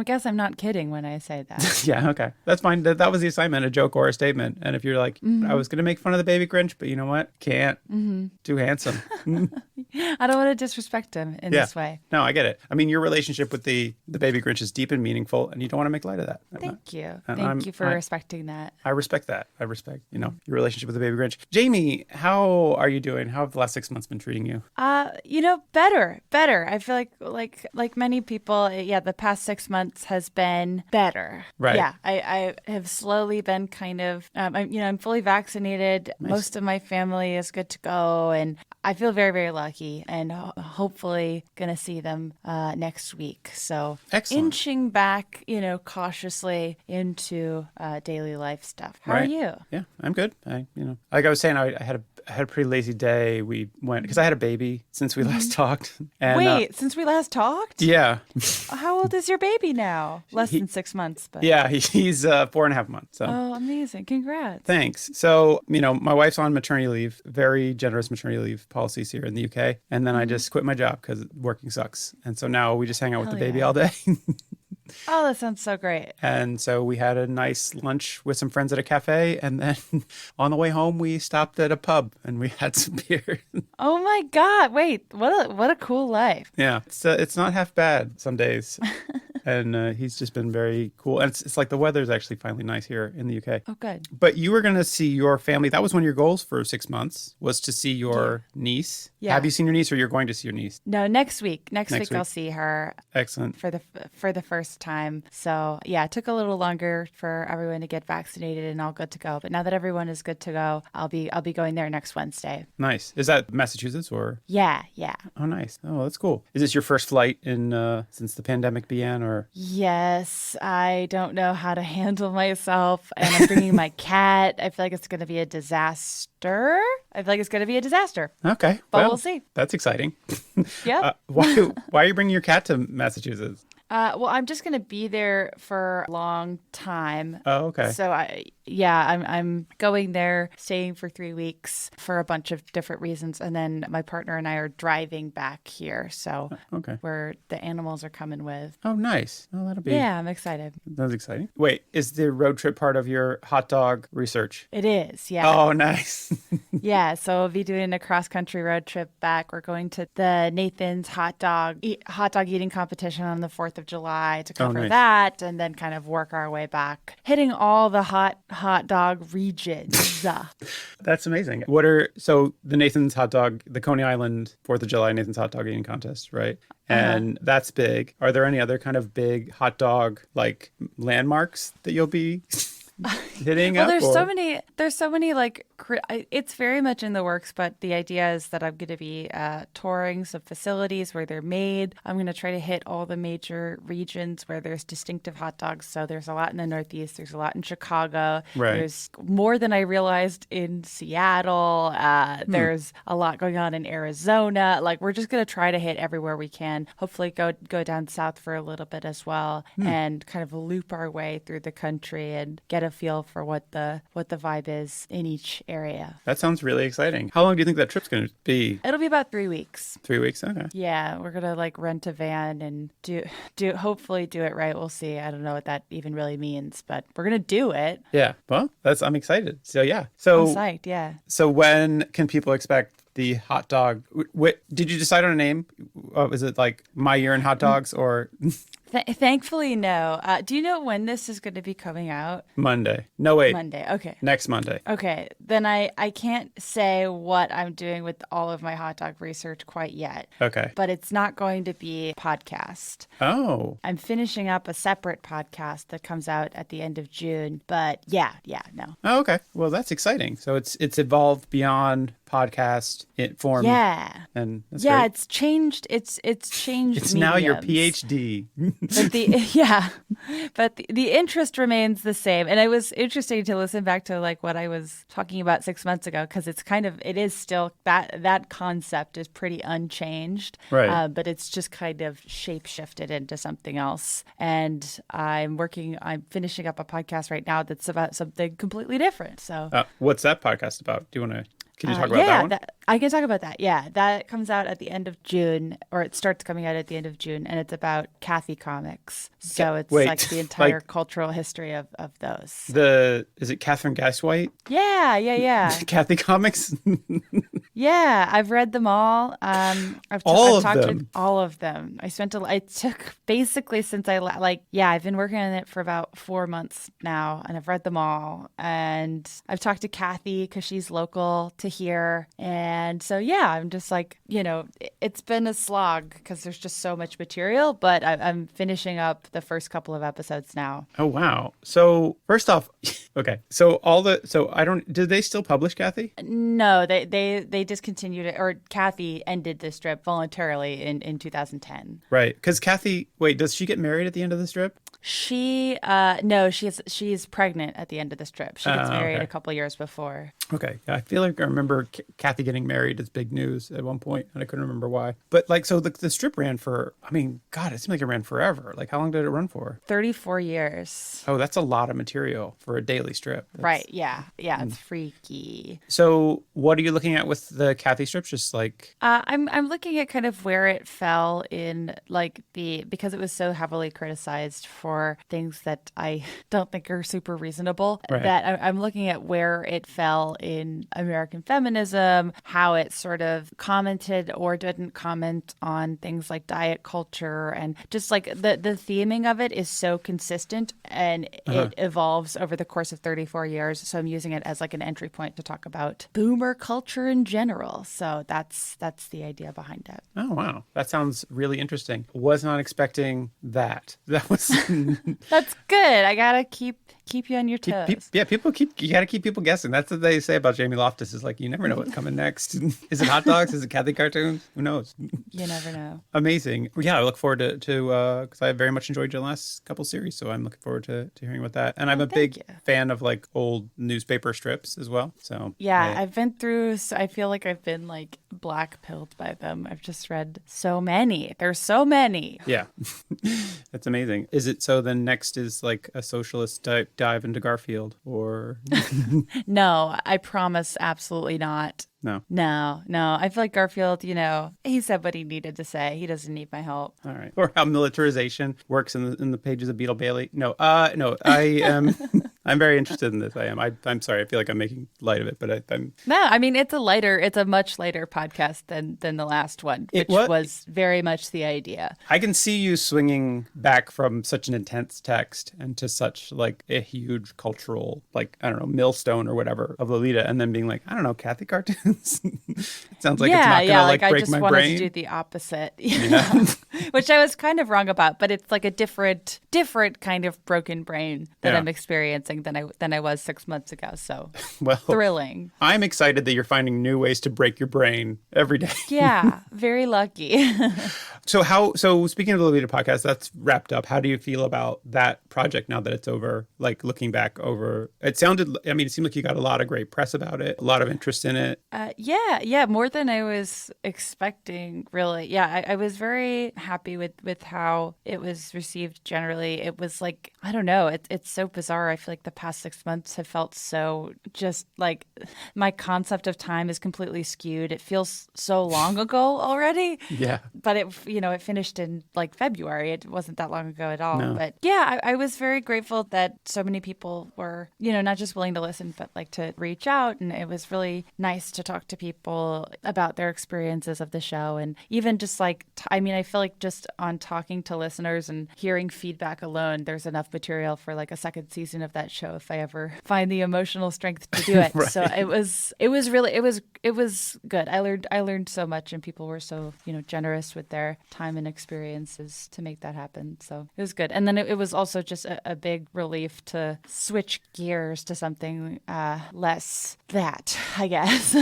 guess I'm not kidding when I say that. Yeah, okay. That's fine. That was the assignment, a joke or a statement. And if you're like, I was going to make fun of the baby Grinch, but you know what? Can't. Too handsome. I don't want to disrespect him in this way. No, I get it. I mean, your relationship with the baby Grinch is deep and meaningful, and you don't want to make light of that. Thank you. Thank you for respecting that. I respect that. I respect, your relationship with the baby Grinch. Jamie, how are you doing? How have the last 6 months been treating you? Better. I feel like many people, the past 6 months has been better. Right. Yeah, I have slowly been kind of, I'm fully vaccinated. Nice. Most of my family is good to go, and I feel very, very lucky, and hopefully going to see them next week. So excellent. Inching back, cautiously into daily life stuff. How are you? Yeah, I'm good. Like I was saying, I had a pretty lazy day. We went because I had a baby since we last talked. And, wait, since we last talked? Yeah. How old is your baby now? Less than 6 months, but yeah, he's 4.5 months. So. Oh, amazing! Congrats. Thanks. So my wife's on maternity leave. Very generous maternity leave policies here in the UK, and then I just quit my job because working sucks. And so now we just hang out with the baby all day. Oh, that sounds so great. And so we had a nice lunch with some friends at a cafe. And then on the way home, we stopped at a pub and we had some beer. Oh, my God. Wait, what a cool life. Yeah, it's not half bad some days. And he's just been very cool. And it's like the weather's actually finally nice here in the UK. Oh, good. But you were going to see your family. That was one of your goals for 6 months, was to see your niece. Yeah. Have you seen your niece, or you're going to see your niece? No, next week. Next week I'll see her. Excellent. For the first time. So yeah, it took a little longer for everyone to get vaccinated and all good to go. But now that everyone is good to go, I'll be going there next Wednesday. Nice. Is that Massachusetts or? Yeah. Oh, nice. Oh, that's cool. Is this your first flight in since the pandemic began, or? Yes. I don't know how to handle myself, and I'm bringing my cat. I feel like it's going to be a disaster. Okay. But we'll see. That's exciting. Yeah. Why are you bringing your cat to Massachusetts? Well, I'm just going to be there for a long time. Oh, okay. So I'm going there, staying for 3 weeks for a bunch of different reasons. And then my partner and I are driving back here. So where the animals are coming with. Oh, nice. Oh, that'll be. Yeah, I'm excited. That's exciting. Wait, is the road trip part of your hot dog research? It is, yeah. Oh, nice. Yeah, so we'll be doing a cross-country road trip back. We're going to the Nathan's hot dog eating competition on the 4th of July to cover that, and then kind of work our way back, hitting all the hot dog regions. That's amazing. So the Nathan's hot dog, the Coney Island 4th of July Nathan's hot dog eating contest, right? And that's big. Are there any other kind of big hot dog like landmarks that you'll be hitting up? There's so many like it's very much in the works, but the idea is that I'm going to be touring some facilities where they're made. I'm going to try to hit all the major regions where there's distinctive hot dogs. So there's a lot in the Northeast. There's a lot in Chicago. Right. There's more than I realized in Seattle. There's a lot going on in Arizona. Like, we're just going to try to hit everywhere we can. Hopefully go down south for a little bit as well, and kind of loop our way through the country and get a feel for what the vibe is in each area. That sounds really exciting. How long do you think that trip's going to be? It'll be about 3 weeks. 3 weeks? Okay. Yeah, we're going to like rent a van and hopefully do it right. We'll see. I don't know what that even really means, but we're going to do it. Yeah. Well, I'm excited. So yeah. So I'm psyched, yeah. So when can people expect the hot dog? Did you decide on a name? Is it like My Year in Hot Dogs or? Thankfully, no. Do you know when this is going to be coming out? Monday. No, wait. Monday. Okay. Next Monday. Okay. Then I can't say what I'm doing with all of my hot dog research quite yet. Okay. But it's not going to be a podcast. Oh. I'm finishing up a separate podcast that comes out at the end of June. But no. Oh, okay. Well, that's exciting. So it's evolved beyond podcast form. Yeah. And that's great. It's changed. It's changed. It's mediums. Now your PhD. But the interest remains the same. And it was interesting to listen back to like what I was talking about 6 months ago, because it is still that concept is pretty unchanged. Right. But it's just kind of shape shifted into something else. And I'm finishing up a podcast right now that's about something completely different. So what's that podcast about? Can you talk about that one? I can talk about that. Yeah, that comes out at the end of June, or it starts coming out at the end of June, and it's about Cathy comics. So it's like the entire cultural history of those. Is it Catherine Guest-White? Yeah. Cathy comics? Yeah, I've read them all. I've talked to all of them. It took basically since I've been working on it for about 4 months now, and I've read them all. And I've talked to Cathy because she's local to here. And so, I'm just like, it's been a slog because there's just so much material, but I'm finishing up the first couple of episodes now. Oh, wow. So first off, okay. Did they still publish Cathy? No, they discontinued it, or Cathy ended the strip voluntarily in 2010. Right. Because Cathy, does she get married at the end of the strip? She's pregnant at the end of the strip. She gets married a couple years before. Okay. I feel like I remember Cathy getting married as big news at one point, and I couldn't remember why. But the strip ran for, it seemed like it ran forever. Like, how long did it run for? 34 years. Oh, that's a lot of material for a daily strip. Right. Yeah. Yeah. It's freaky. So what are you looking at with the Cathy strips? Just like... I'm looking at kind of where it fell in because it was so heavily criticized for things that I don't think are super reasonable, right. That I'm looking at where it fell in American feminism, how it sort of commented or didn't comment on things like diet culture, and just like the theming of it is so consistent, and it evolves over the course of 34 years. So I'm using it as like an entry point to talk about boomer culture in general. So that's the idea behind it. Oh, wow. That sounds really interesting. Was not expecting that. That was... That's good. I got to keep you on your toes. You got to keep people guessing. That's what they say about Jamie Loftus, is like, you never know what's coming next. Is it hot dogs? Is it Kathy cartoons? Who knows? You never know. Amazing. Yeah, I look forward to because I very much enjoyed your last couple series, so I'm looking forward to hearing about that. And I'm a big fan of like old newspaper strips as well. So yeah, I've been through, so I feel like I've been like black-pilled by them. I've just read so many. There's so many. Yeah. That's amazing. Is it so then next is like a socialist dive into Garfield, or? No, I promise, absolutely not. No. I feel like Garfield, he said what he needed to say. He doesn't need my help. All right. Or how militarization works in the pages of Beetle Bailey. No, I am. I'm very interested in this. I am. I'm sorry. I feel like I'm making light of it, but I'm. No, I mean, it's a much lighter podcast than the last one, which was very much the idea. I can see you swinging back from such an intense text and to such like a huge cultural, like, I don't know, millstone or whatever of Lolita, and then being like, I don't know, Kathy cartoons. It sounds like it's not gonna like break my brain. I just wanted to do the opposite, which I was kind of wrong about, but it's like a different kind of broken brain that I'm experiencing than I was 6 months ago. So thrilling. I'm excited that you're finding new ways to break your brain every day. Yeah, very lucky. So speaking of the Lolita podcast, that's wrapped up. How do you feel about that project now that it's over? Like looking back over, it seemed like you got a lot of great press about it, a lot of interest in it. Yeah, more than I was expecting, really. Yeah, I was very happy with how it was received generally. It was like, I don't know, it's so bizarre. I feel like the past 6 months have felt so just like my concept of time is completely skewed. It feels so long ago already. Yeah. But it finished in like February. It wasn't that long ago at all. No. But yeah, I was very grateful that so many people were, not just willing to listen, but like to reach out. And it was really nice to talk to people about their experiences of the show. And even just like, I feel like just on talking to listeners and hearing feedback alone, there's enough material for like a second season of that show if I ever find the emotional strength to do it. Right. So it was good. I learned so much, and people were so, generous with their time and experiences to make that happen. So it was good. And then it was also just a big relief to switch gears to something less that, I guess.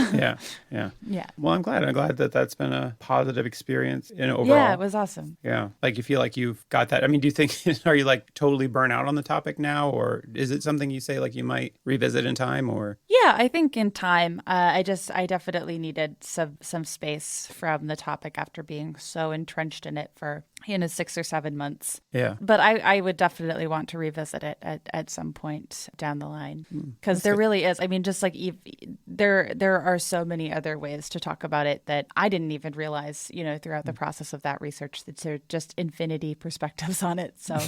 Yeah. Well, I'm glad that that's been a positive experience in overall. Yeah, it was awesome. Yeah. Like you feel like you've got that. I mean, do you think, are you like totally burnt out on the topic now, or is it something you say like you might revisit in time, or? Yeah, I think in time. I definitely needed some space from the topic after being so entrenched in it for 6 or 7 months. Yeah. But I would definitely want to revisit it at some point down the line, because there really is. I mean, just like there are so many other ways to talk about it that I didn't even realize, throughout the process of that research, that there are just infinity perspectives on it. So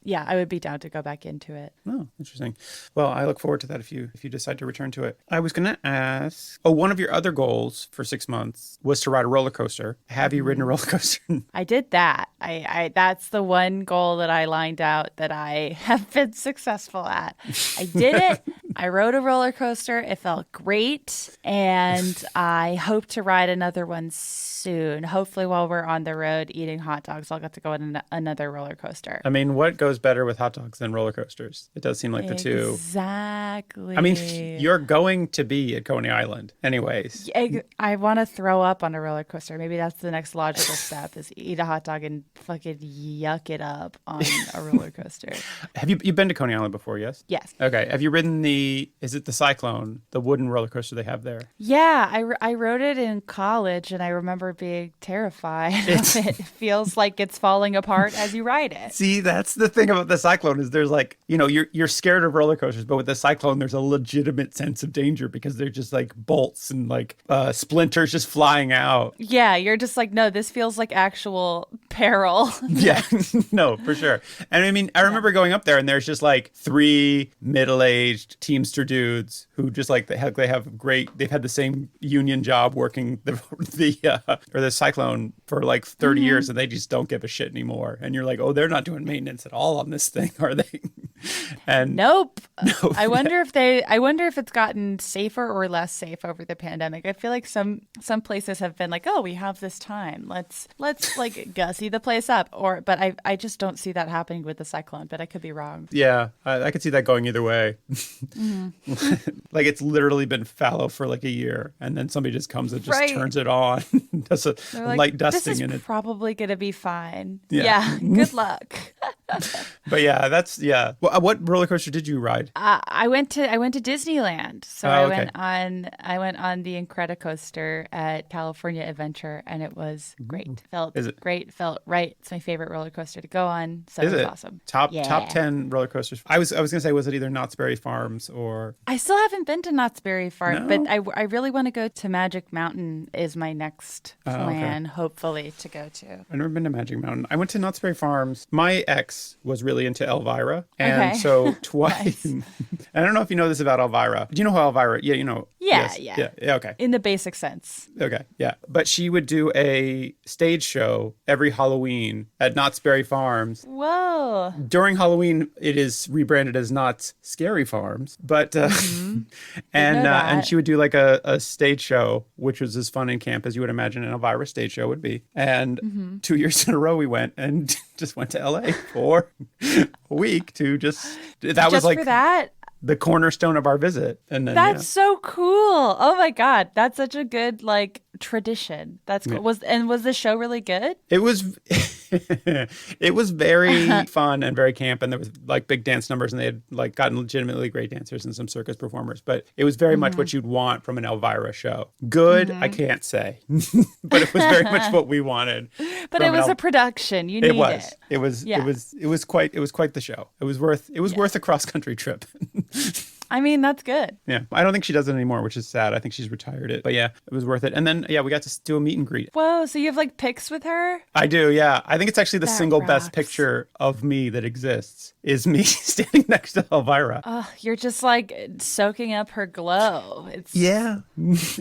yeah, I would be down to go back into it. Oh, interesting. Well, I look forward to that if you decide to return to it. I was going to ask, one of your other goals for 6 months was to ride a roller coaster. Have you ridden a roller coaster? I did that. I that's the one goal that I lined out that I have been successful at. I did it. I rode a roller coaster. It felt great. And I hope to ride another one soon. Hopefully while we're on the road eating hot dogs, I'll get to go on another roller coaster. I mean, what goes better with hot dogs than roller coasters? It does seem like the two. Exactly. I mean, you're going to be at Coney Island anyways. I want to throw up on a roller coaster. Maybe that's the next logical step, is eat a hot dog and fucking yuck it up on a roller coaster. Have you been to Coney Island before, yes? Yes. Okay. Have you ridden is it the Cyclone, the wooden roller coaster they have there? Yeah, I rode it in college, and I remember being terrified of it. It feels like it's falling apart as you ride it. See, that's the thing about the Cyclone, is there's like, you're scared of roller coasters, but with the Cyclone, there's a legitimate sense of danger because they're just like bolts and like splinters just flying out. Yeah, you're just like, no, this feels like actual peril. Yeah, no, for sure. And I mean, I remember going up there and there's just like 3 middle-aged Teamster dudes who just like, they've had the same union job working the Cyclone for like 30 years, and they just don't give a shit anymore. And you're like, oh, they're not doing maintenance at all on this thing, are they? And nope. I wonder if it's gotten safer or less safe over the pandemic. I feel like some places have been like, oh, we have this time. Let's like gussy the place up. But I just don't see that happening with the Cyclone, but I could be wrong. Yeah, I could see that going either way. Like it's literally been fallow for like a year, and then somebody just comes and just turns it on, does a light dusting, this is and it's probably gonna be fine. Yeah. Good luck. But yeah. Well, what roller coaster did you ride? I went to Disneyland. So I went on the Incredicoaster at California Adventure, and it was great. Felt right. It's my favorite roller coaster to go on. So it was awesome. Top 10 roller coasters. I was gonna say, was it either Knott's Berry Farms or? I still haven't been to Knott's Berry Farm, but I really want to go to Magic Mountain. Is my next plan, hopefully, to go to. I've never been to Magic Mountain. I went to Knott's Berry Farms. My ex was really into Elvira, and so twice. I don't know if you know this about Elvira. Do you know how Elvira? Yeah, you know. Yeah, yes. yeah. Okay. In the basic sense. Okay, yeah. But she would do a stage show every Halloween at Knott's Berry Farms. Whoa. During Halloween, it is rebranded as Knott's Scary Farms. But and she would do like a stage show, which was as fun in camp as you would imagine an Elvira stage show would be. And 2 years in a row, we went and just went to LA for a week to that was like for that. The cornerstone of our visit. And then that's so cool. Oh my God. That's such a good tradition. That's cool. Was the show really good? It was it was very fun and very camp, and there was like big dance numbers, and they had gotten legitimately great dancers and some circus performers, but it was very much what you'd want from an Elvira show. Good, I can't say. But it was very much what we wanted. But it was a production. You need it. It was quite the show. It was worth a cross-country trip. I mean, that's good. Yeah. I don't think she does it anymore, which is sad. I think she's retired it. But yeah, it was worth it. And then, we got to do a meet and greet. Whoa. So you have pics with her? I do. Yeah. I think it's actually the single best picture of me that exists is me standing next to Elvira. Oh, you're just soaking up her glow. Yeah. It's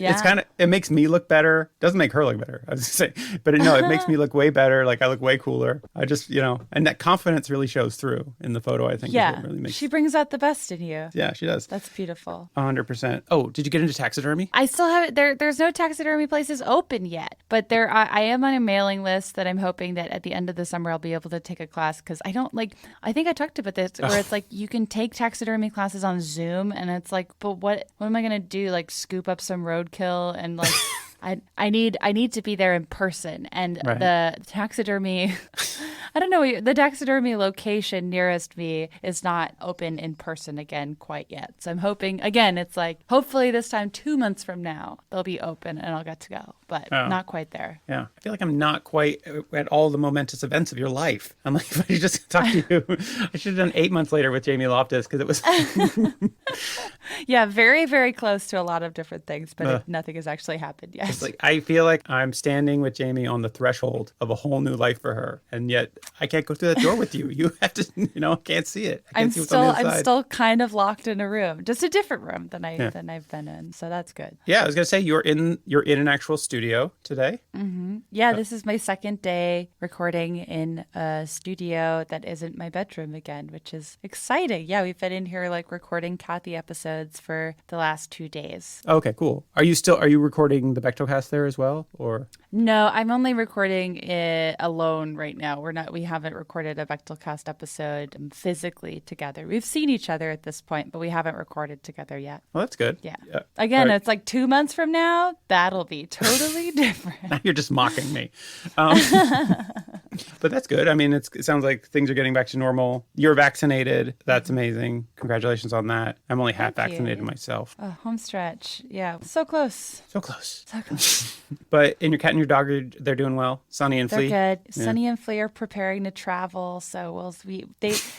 it makes me look better. Doesn't make her look better, I was going to say. But it makes me look way better. I look way cooler. I just, and that confidence really shows through in the photo, I think. Yeah. Is what really makes... She brings out the best in you. Yeah, she does. That's beautiful. 100%. Oh, did you get into taxidermy? I still have it. There's no taxidermy places open yet, but I am on a mailing list that I'm hoping that at the end of the summer I'll be able to take a class, because I think I talked about this where it's you can take taxidermy classes on Zoom, and it's but what am I gonna do? Scoop up some roadkill and I need to be there in person, and the taxidermy I don't know, the taxidermy location nearest me is not open in person again quite yet. So I'm hoping, again, it's hopefully this time 2 months from now they'll be open and I'll get to go, but not quite there. Yeah. I feel like I'm not quite at all the momentous events of your life. I'm if I just talked to you, I should have done 8 months later with Jamie Loftus, because it was... Yeah, very, very close to a lot of different things, but nothing has actually happened yet. It's I feel like I'm standing with Jamie on the threshold of a whole new life for her, and yet I can't go through that door with you. You have to, can't see it. I'm still kind of locked in a room, just a different room than I've been in. So that's good. Yeah, I was gonna say you're in an actual studio today. Mm-hmm. Yeah, this is my second day recording in a studio that isn't my bedroom again, which is exciting. Yeah, we've been in here recording Kathy episodes for the last 2 days. Okay, cool. Are you recording the Bechdel Cast there as well, or? No, I'm only recording it alone right now. We haven't recorded a Bechdel Cast episode physically together. We've seen each other at this point, but we haven't recorded together yet. Well, that's good. Yeah. Again, It's 2 months from now. That'll be totally different. Now you're just mocking me. But that's good. I mean, it sounds like things are getting back to normal. You're vaccinated. That's amazing. Congratulations on that. I'm only half vaccinated myself. Oh, home stretch. Yeah. So close. So close. So close. But and your cat and your dog, they're doing well? Sunny and Flea? They're good. Yeah. Sunny and Flea are preparing to travel. So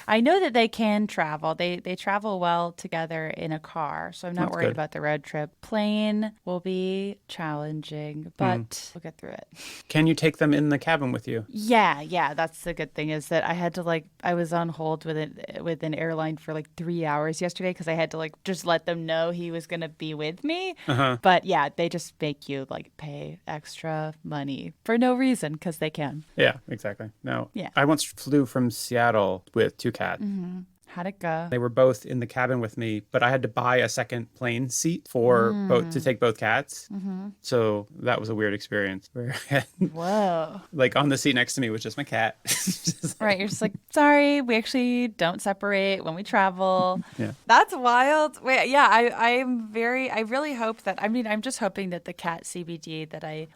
I know that they can travel. They travel well together in a car. So I'm not worried about the road trip. Plane will be challenging, but we'll get through it. Can you take them in the cabin with you? Yeah. That's the good thing is that I had to I was on hold with an airline for 3 hours yesterday because I had to just let them know he was going to be with me. But yeah, they just make you pay extra money for no reason because they can. Yeah, exactly. No. Yeah. I once flew from Seattle with 2 cats. Mm-hmm. How'd it go? They were both in the cabin with me, but I had to buy a second plane seat for to take both cats. Mm-hmm. So that was a weird experience. Where Whoa! On the seat next to me was just my cat. Right, you're just sorry, we actually don't separate when we travel. Yeah, that's wild. Wait, yeah, I really hope that. I mean, I'm just hoping that the cat CBD that I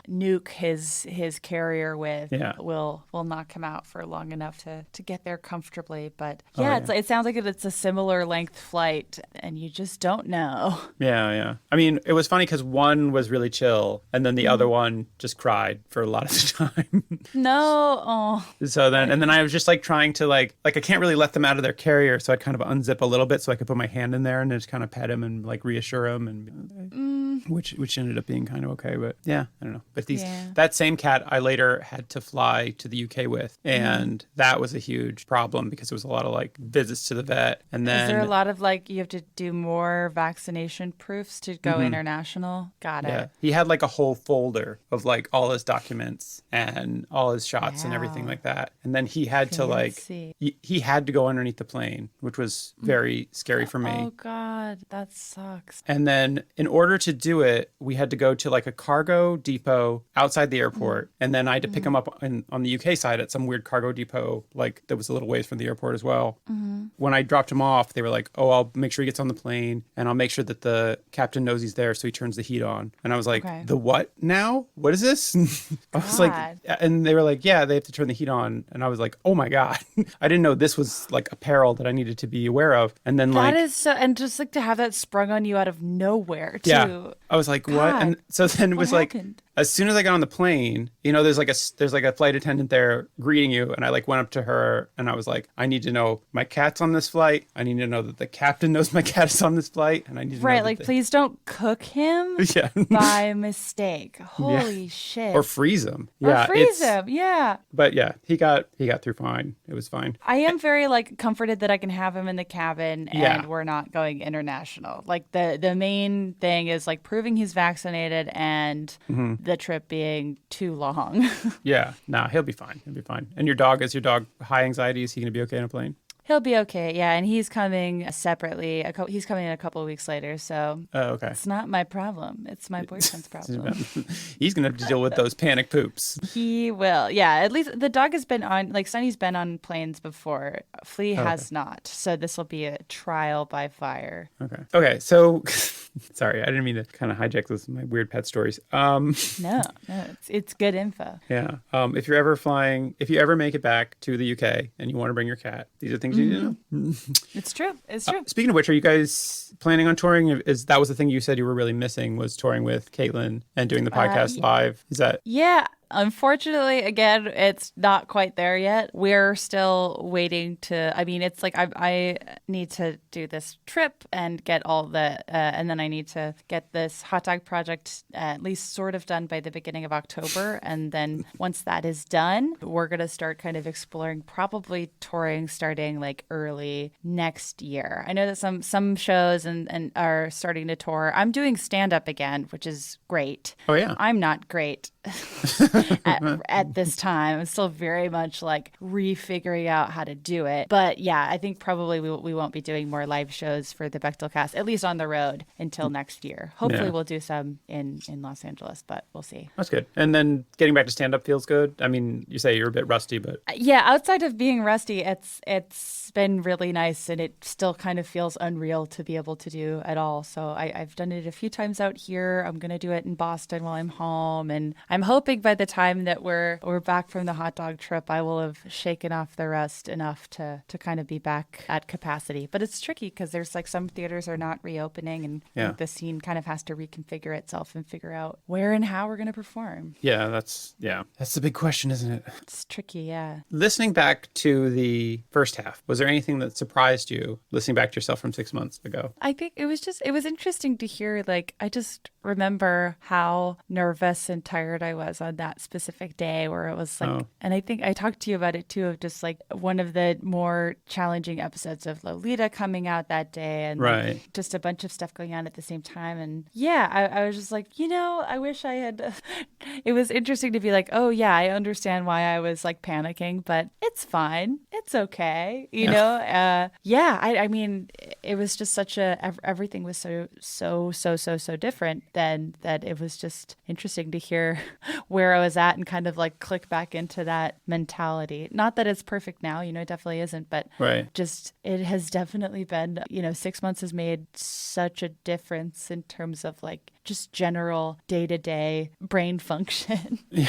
nuke his carrier with will knock him out for long enough to get there comfortably, but. It sounds like it's a similar length flight, and you just don't know. Yeah. I mean, it was funny because one was really chill, and then the other one just cried for a lot of the time. No. Oh. So then I was just trying to I can't really let them out of their carrier, so I'd kind of unzip a little bit so I could put my hand in there and just kind of pet him and reassure him, and which ended up being kind of okay. But yeah, I don't know. But that same cat I later had to fly to the UK with, and that was a huge problem because it was a lot of visits to the vet. And then is there a lot of you have to do more vaccination proofs to go international? Got it. He had a whole folder of all his documents and all his shots and everything like that. And then he had to he had to go underneath the plane, which was very scary for me. Oh God, that sucks. And then in order to do it, we had to go to a cargo depot outside the airport. And then I had to pick him up on the UK side at some weird cargo depot that was a little ways from the airport as well. When I dropped him off, they were like, "Oh, I'll make sure he gets on the plane, and I'll make sure that the captain knows he's there, so he turns the heat on." And I was like, "The what now? What is this?" I was and they were like, "Yeah, they have to turn the heat on." And I was like, "Oh my God, I didn't know this was a peril that I needed to be aware of." And then that is so, and just to have that sprung on you out of nowhere too. Yeah, I was like, "What?" And so then it was happened? As soon as I got on the plane, there's a flight attendant there greeting you, and I went up to her and I was like, "I need to know my cat's on this flight. I need to know that the captain knows my cat is on this flight, and I need to know that please don't cook him by mistake. Holy shit! Or freeze him. Yeah, Yeah. But yeah, he got through fine. It was fine. I am very comforted that I can have him in the cabin and we're not going international. The main thing is proving he's vaccinated and the trip being too long. Yeah, he'll be fine. And your dog, is your dog high anxiety? Is he going to be okay on a plane? He'll be okay, yeah, and he's coming separately. He's coming in a couple of weeks later, so okay. It's not my problem. It's my boyfriend's problem. He's going to have to deal with those panic poops. He will, yeah. At least the dog has been on, Sunny's been on planes before. Flea has not, so this will be a trial by fire. Okay, so... Sorry, I didn't mean to kind of hijack my weird pet stories. No, it's good info. Yeah. If you're ever flying, if you ever make it back to the UK and you want to bring your cat, these are things you need to know. It's true. Speaking of which, are you guys planning on touring? That was the thing you said you were really missing, was touring with Caitlin and doing the podcast live. Is that? Yeah. Unfortunately, again, it's not quite there yet. We're still waiting to, it's I need to do this trip and get all and then I need to get this hot dog project at least sort of done by the beginning of October. And then once that is done, we're going to start kind of exploring, probably touring starting early next year. I know that some shows and are starting to tour. I'm doing stand-up again, which is great. Oh, yeah. I'm not great. at this time. I'm still very much refiguring out how to do it. But yeah, I think probably we won't be doing more live shows for the Bechdel Cast, at least on the road, until next year. Hopefully we'll do some in Los Angeles, but we'll see. That's good. And then getting back to stand-up feels good? I mean, you say you're a bit rusty, but... Yeah, outside of being rusty, it's been really nice, and it still kind of feels unreal to be able to do at all. So I've done it a few times out here. I'm going to do it in Boston while I'm home, and I'm hoping by the time that we're back from the hot dog trip, I will have shaken off the rust enough to kind of be back at capacity. But it's tricky because there's like some theaters are not reopening, and the scene kind of has to reconfigure itself and figure out where and how we're going to perform. Yeah, that's the big question, isn't it? It's tricky, yeah. Listening back to the first half, was there anything that surprised you listening back to yourself from 6 months ago? I think it was interesting to hear, like, I just remember how nervous and tired I was on that specific day where it was like, and I think I talked to you about it too, of just like one of the more challenging episodes of Lolita coming out that day, and like, just a bunch of stuff going on at the same time. And I was just like, I wish I had, it was interesting to be like, oh yeah, I understand why I was like panicking, but it's fine. It's okay. I mean, it was just such everything was so different then that it was just interesting to hear where I was at and kind of like click back into that mentality. Not that it's perfect now, it definitely isn't, but just it has definitely been, 6 months has made such a difference in terms of like just general day-to-day brain function. Yeah,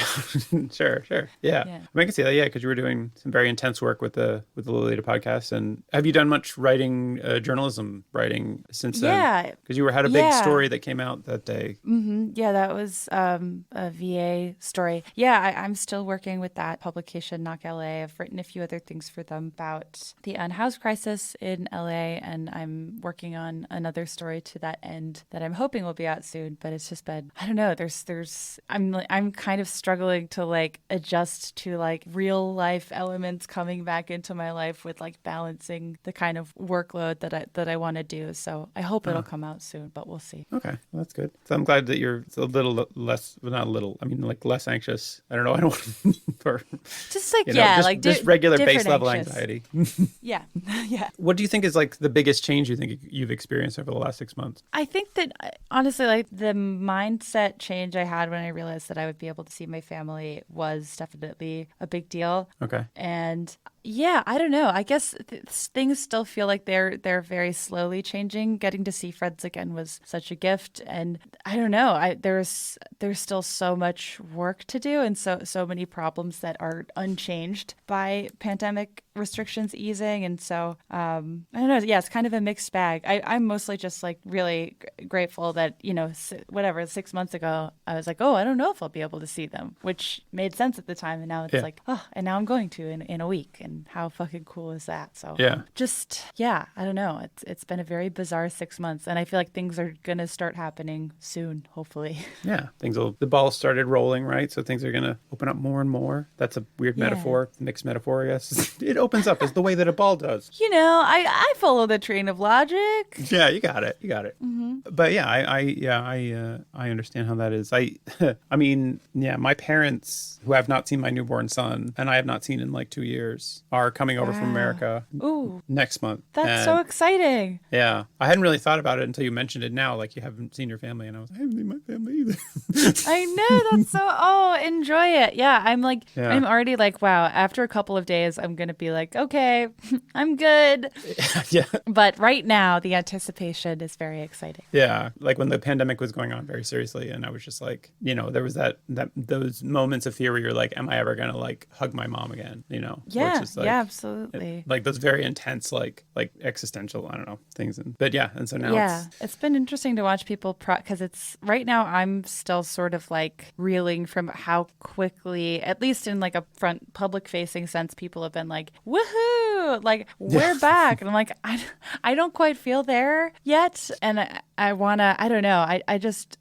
sure. Yeah. I mean, I can see that, because you were doing some very intense work with the Lolita podcast. And have you done much writing, journalism writing since then? Yeah. Because you had a big story that came out that day. Mm-hmm. Yeah, that was a VA story. Yeah, I'm still working with that publication, Knock LA. I've written a few other things for them about the unhoused crisis in LA, and I'm working on another story to that end that I'm hoping will be out soon. But it's just been, I don't know, I'm kind of struggling to like adjust to like real life elements coming back into my life with like balancing the kind of workload that I want to do. So I hope it'll come out soon, but we'll see. Okay, well, that's good. So I'm glad that you're a little less, well, not a little, I mean like less anxious. I don't know. I don't for just like just regular base level anxiety. Yeah. What do you think is like the biggest change you think you've experienced over the last 6 months? I think that honestly, like the mindset change I had when I realized that I would be able to see my family was definitely a big deal. Okay. And yeah, I don't know. I guess things still feel like they're very slowly changing. Getting to see friends again was such a gift, and I don't know. There's still so much work to do, and so many problems that are unchanged by pandemic restrictions easing, and so I don't know. Yeah, it's kind of a mixed bag. I'm mostly just like really grateful that 6 months ago I was like, oh, I don't know if I'll be able to see them, which made sense at the time, and now it's like, oh, and now I'm going to in a week, and how fucking cool is that? So I don't know. It's been a very bizarre 6 months, and I feel like things are gonna start happening soon, hopefully. Yeah, the ball started rolling, right? So things are gonna open up more and more. That's a weird metaphor, mixed metaphor, I guess. It opens up as the way that a ball does. I follow the train of logic. Yeah, you got it. Mm-hmm. But yeah, I understand how that is. I mean, my parents, who have not seen my newborn son, and I have not seen in like 2 years, are coming over from America next month. That's so exciting. Yeah. I hadn't really thought about it until you mentioned it now, like you haven't seen your family, and I was like, I haven't seen my family either. I know, that's so, enjoy it. Yeah, I'm already like, wow, after a couple of days, I'm going to be like, okay, I'm good. Yeah. But right now, the anticipation is very exciting. Yeah. Like when the pandemic was going on very seriously, and I was just like, there was those moments of fear where you're like, am I ever going to like hug my mom again? Yeah. Just, like, yeah, absolutely. Like those very intense, like existential, I don't know, things. And so now it's been interesting to watch people because it's right now I'm still sort of like reeling from how quickly, at least in like a front public facing sense, people have been like, woohoo, like we're back. And I'm like, I don't quite feel there yet. And I want to, I don't know.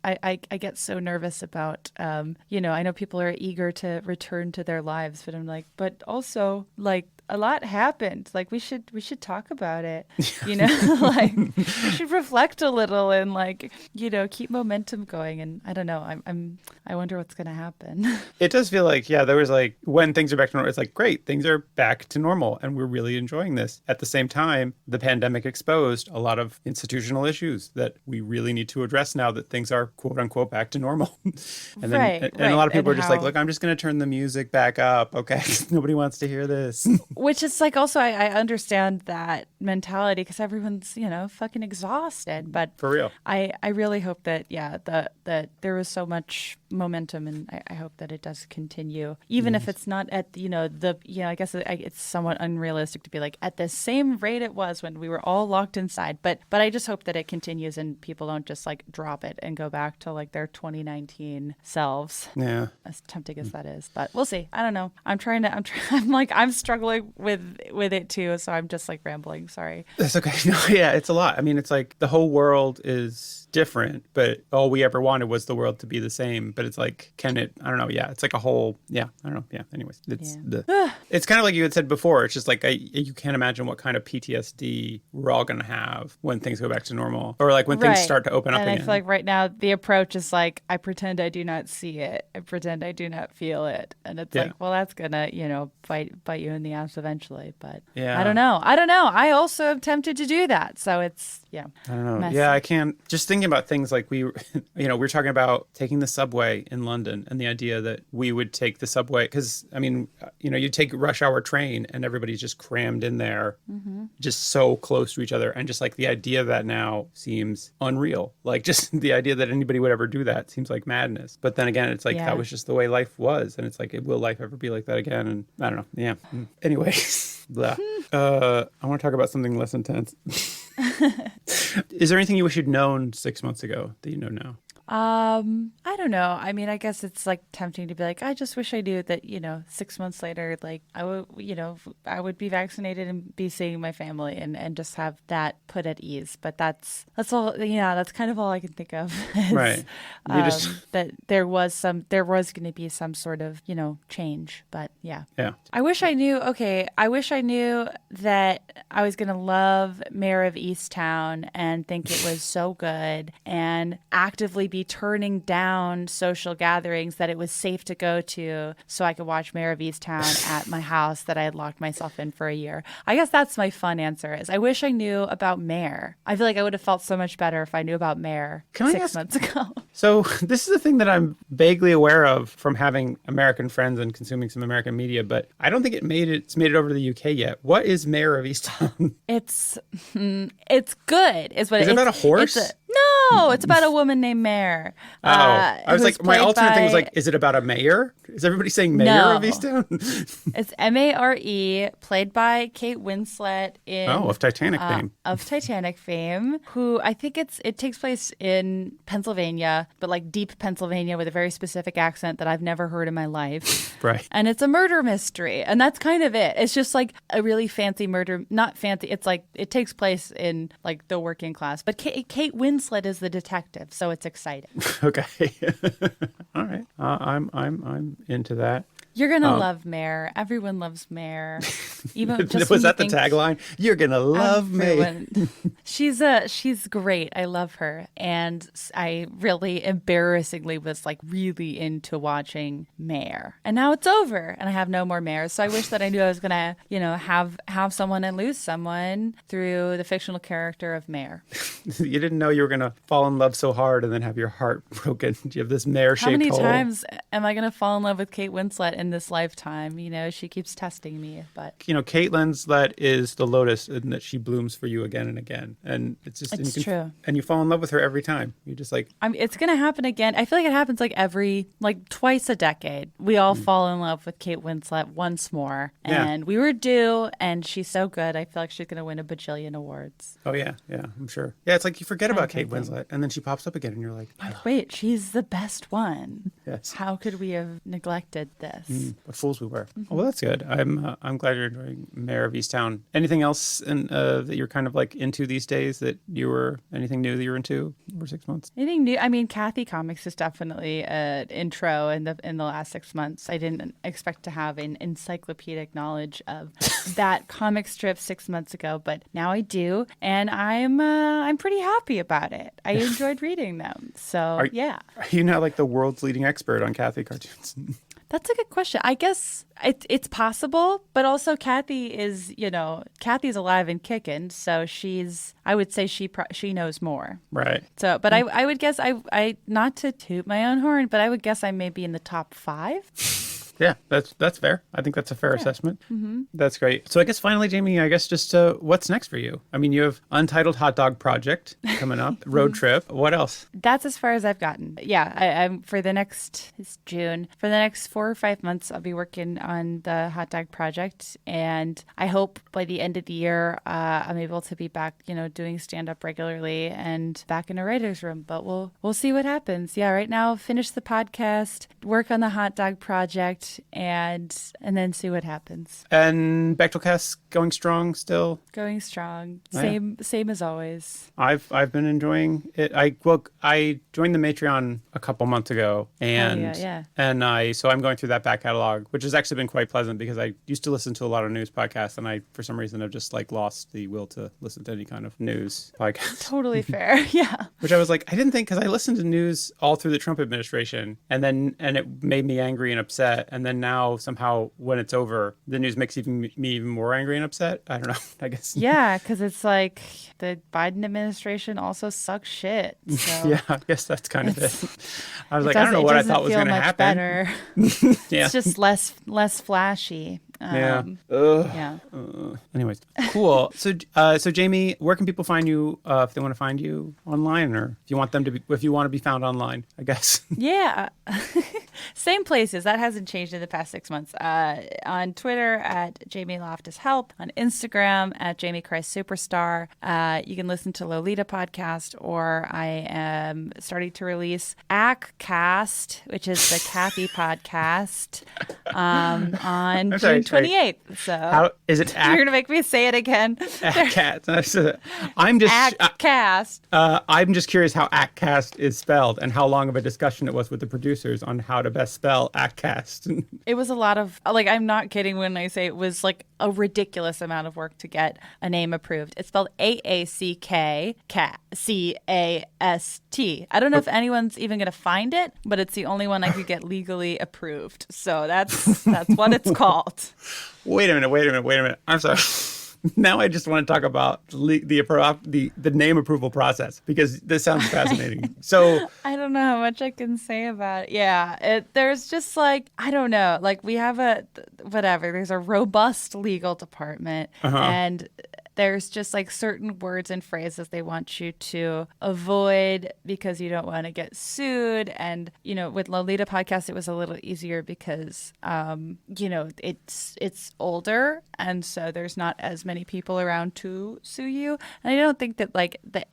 I get so nervous about, I know people are eager to return to their lives, but I'm like, but also like, a lot happened. Like we should talk about it, like we should reflect a little and like, keep momentum going. And I don't know, I wonder what's going to happen. It does feel like, there was like when things are back to normal, it's like, great, things are back to normal and we're really enjoying this. At the same time, the pandemic exposed a lot of institutional issues that we really need to address now that things are quote unquote back to normal. And then, and a lot of people are just like, look, I'm just going to turn the music back up. Okay. Nobody wants to hear this. Which is like also I understand that mentality because everyone's, fucking exhausted. But for real, I really hope that that there was so much momentum, and I hope that it does continue, even if it's not at I guess it's somewhat unrealistic to be like at the same rate it was when we were all locked inside. But I just hope that it continues and people don't just like drop it and go back to like their 2019 selves. Yeah, as tempting as that is, but we'll see. I don't know. I'm struggling with it too, so I'm just like rambling. Sorry. That's okay. No, yeah, it's a lot. I mean, it's like the whole world is different, but all we ever wanted was the world to be the same. But it's like, can it? I don't know. Yeah, it's like a whole. Yeah, I don't know. Yeah. Anyways, it's kind of like you had said before. It's just like you can't imagine what kind of PTSD we're all going to have when things go back to normal, or like when things start to open up and again. I feel like right now the approach is like, I pretend I do not see it. I pretend I do not feel it, and it's like, well, that's gonna bite you in the ass eventually. But I don't know. I also am tempted to do that. So it's I don't know. messy. Yeah, I can't. Just thinking about things like we were talking about taking the subway in London, and the idea that we would take the subway because I mean, you take a rush hour train and everybody's just crammed in there, just so close to each other, and just like the idea of that now seems unreal. Like just the idea that anybody would ever do that seems like madness. But then again, it's like that was just the way life was, and it's like, will life ever be like that again? And I don't know. Yeah. Anyways, blah. I want to talk about something less intense. Is there anything you wish you'd known 6 months ago that you know now? I don't know. I mean, I guess it's like tempting to be like, I just wish I knew that, 6 months later, like I would be vaccinated and be seeing my family and just have that put at ease. But that's all. Yeah, that's kind of all I can think of. Is, right. That there was going to be some sort of, change. But yeah. I wish I knew. Okay. I wish I knew that I was going to love Mayor of Easttown and think it was so good and actively be turning down social gatherings that it was safe to go to so I could watch Mayor of Easttown at my house that I had locked myself in for a year. I guess that's my fun answer is I wish I knew about Mayor. I feel like I would have felt so much better if I knew about Mayor 6 months ago. So this is a thing that I'm vaguely aware of from having American friends and consuming some American media, but I don't think it's made it over to the UK yet. What is Mayor of Easttown? It's good. Is it about a horse? No, it's about a woman named Mare. I was like, my alternate thing was like, is it about a mayor? Is everybody saying Mayor of Easttown? It's Mare, played by Kate Winslet of Titanic fame. Of Titanic fame, who I think it takes place in Pennsylvania, but like deep Pennsylvania with a very specific accent that I've never heard in my life. Right. And it's a murder mystery, and that's kind of it. It's just like a really fancy murder, not fancy. It's like it takes place in like the working class, but Kate Winslet is the detective, so it's exciting. Okay. All right. I'm into that. You're gonna love Mare. Everyone loves Mare. Even just was that the tagline? You're gonna love Mare. She's great. I love her, and I really embarrassingly was like really into watching Mare. And now it's over, and I have no more Mares. So I wish that I knew I was gonna, have someone and lose someone through the fictional character of Mare. You didn't know you were gonna fall in love so hard and then have your heart broken. You have this Mare-shaped hole. How many times am I gonna fall in love with Kate Winslet in this lifetime? She keeps testing me, but Kate Winslet is the lotus in that she blooms for you again and again, and it's true. And you fall in love with her every time. You just like it's gonna happen again. I feel like it happens like twice a decade. We all fall in love with Kate Winslet once more, and we were due, and she's so good. I feel like she's gonna win a bajillion awards. Oh yeah, I'm sure. Yeah, it's like you forget about Kate Winslet, and then she pops up again, and you're like, wait, she's the best one. Yes. How could we have neglected this? What fools we were. Oh, well, that's good. I'm glad you're enjoying Mayor of Easttown. Anything else that you're kind of like into these days anything new that you're into over 6 months? Anything new? I mean, Kathy Comics is definitely an intro in the last 6 months. I didn't expect to have an encyclopedic knowledge of that comic strip 6 months ago, but now I do, and I'm pretty happy about it. I enjoyed reading them. So yeah. Are you now like the world's leading expert on Kathy cartoons? That's a good question. I guess it's possible, but also Kathy is, Kathy's alive and kicking, so I would say she knows more. Right. So, but I would guess I not to toot my own horn, but I would guess I may be in the top 5. Yeah, that's fair. I think that's a fair assessment. Mm-hmm. That's great. So I guess finally, Jamie, just what's next for you? I mean, you have Untitled Hot Dog Project coming up, road trip. What else? That's as far as I've gotten. Yeah, I'm it's June. For the next 4 or 5 months, I'll be working on the hot dog project, and I hope by the end of the year, I'm able to be back, doing stand up regularly and back in a writer's room. But we'll see what happens. Yeah, right now, finish the podcast, work on the hot dog project, and then see what happens. And Bechdel Cast going strong still? Going strong. Same as always. I've been enjoying it. I joined the Matreon a couple months ago, and so I'm going through that back catalog, which has actually been quite pleasant because I used to listen to a lot of news podcasts, and I for some reason have just lost the will to listen to any kind of news podcast. Totally fair. Yeah. Which I was like, I didn't think, because I listened to news all through the Trump administration, and it made me angry and upset, and then now somehow when it's over, the news makes me even more angry and upset. I don't know. I guess. Yeah, because it's like the Biden administration also sucks shit. So yeah, I guess that's kind of it. I was like, I don't know what I thought was going to happen. Better. Yeah. It's just less flashy. Anyways, cool. So Jamie, where can people find you if they want to find you online, or if you want to be found online, I guess? Yeah. Same places. That hasn't changed in the past 6 months. On Twitter at Jamie Loftus Help, on Instagram at Jamie Christ Superstar. You can listen to Lolita Podcast, or I am starting to release Aack-Cast, which is the Kathy podcast, on June 28th. So how is it? You're gonna make me say it again. Aack-Cast. I'm just Aack-Cast. I'm just curious how Aack-Cast is spelled, and how long of a discussion it was with the producers on how to best spell Aack-Cast. It was a lot of, I'm not kidding when I say it was a ridiculous amount of work to get a name approved. It's spelled Aack, C-A-S-T. I don't know if anyone's even going to find it, but it's the only one I could get legally approved. So that's what it's called. Wait a minute. I'm sorry. Now I just want to talk about the name approval process, because this sounds fascinating. So I don't know how much I can say about it. Yeah, there's just I don't know. We have there's a robust legal department, and there's just certain words and phrases they want you to avoid because you don't want to get sued. And, with Lolita Podcast, it was a little easier because, it's older. And so there's not as many people around to sue you. And I don't think that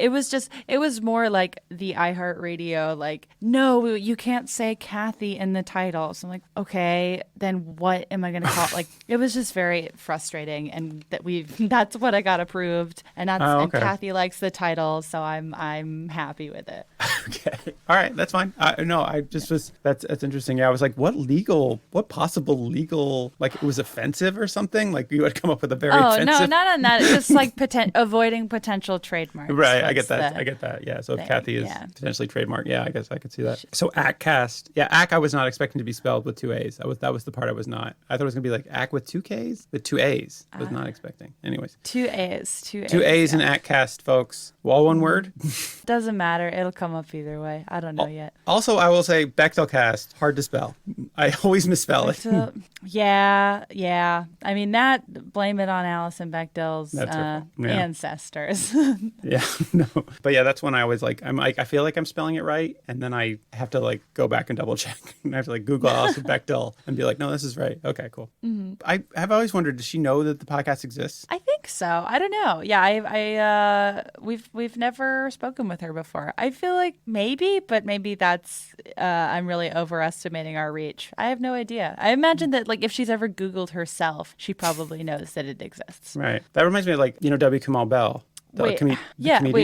it was more like the iHeartRadio, no, you can't say Kathy in the title. So I'm like, okay, then what am I going to call it? It was just very frustrating. And that's what I got approved, and and Kathy likes the title, so I'm happy with it. Okay, all right, that's fine. That's interesting. Yeah, I was like, what possible legal, it was offensive or something? You had come up with a very offensive. No, not on that. It's just avoiding potential trademarks. Right, I get that. Yeah, so if Kathy is potentially trademarked, yeah, I guess I could see that. So Aack-Cast, yeah, Aack I was not expecting to be spelled with 2 A's. That was the part I was not. I thought it was gonna be Aack with 2 K's, with 2 A's. I was not expecting. Anyways, 2 A's. 2 A's in Aack-Cast, folks. All one word? Doesn't matter. It'll come up either way. I don't know yet. Also, I will say Bechdel Cast, hard to spell. I always misspell it. Yeah. I mean, blame it on Alison Bechdel's ancestors. Yeah, no. But yeah, that's when I was I feel like I'm spelling it right. And then I have to go back and double check. And I have to Google Alison Bechdel and be like, no, this is right. Okay, cool. Mm-hmm. I have always wondered, does she know that the podcast exists? I think so. I don't know. Yeah, we've never spoken with her before. I feel like maybe that's I'm really overestimating our reach. I have no idea. I imagine that if she's ever Googled herself, she probably knows that it exists. Right. That reminds me of W. Kamau Bell. Wait,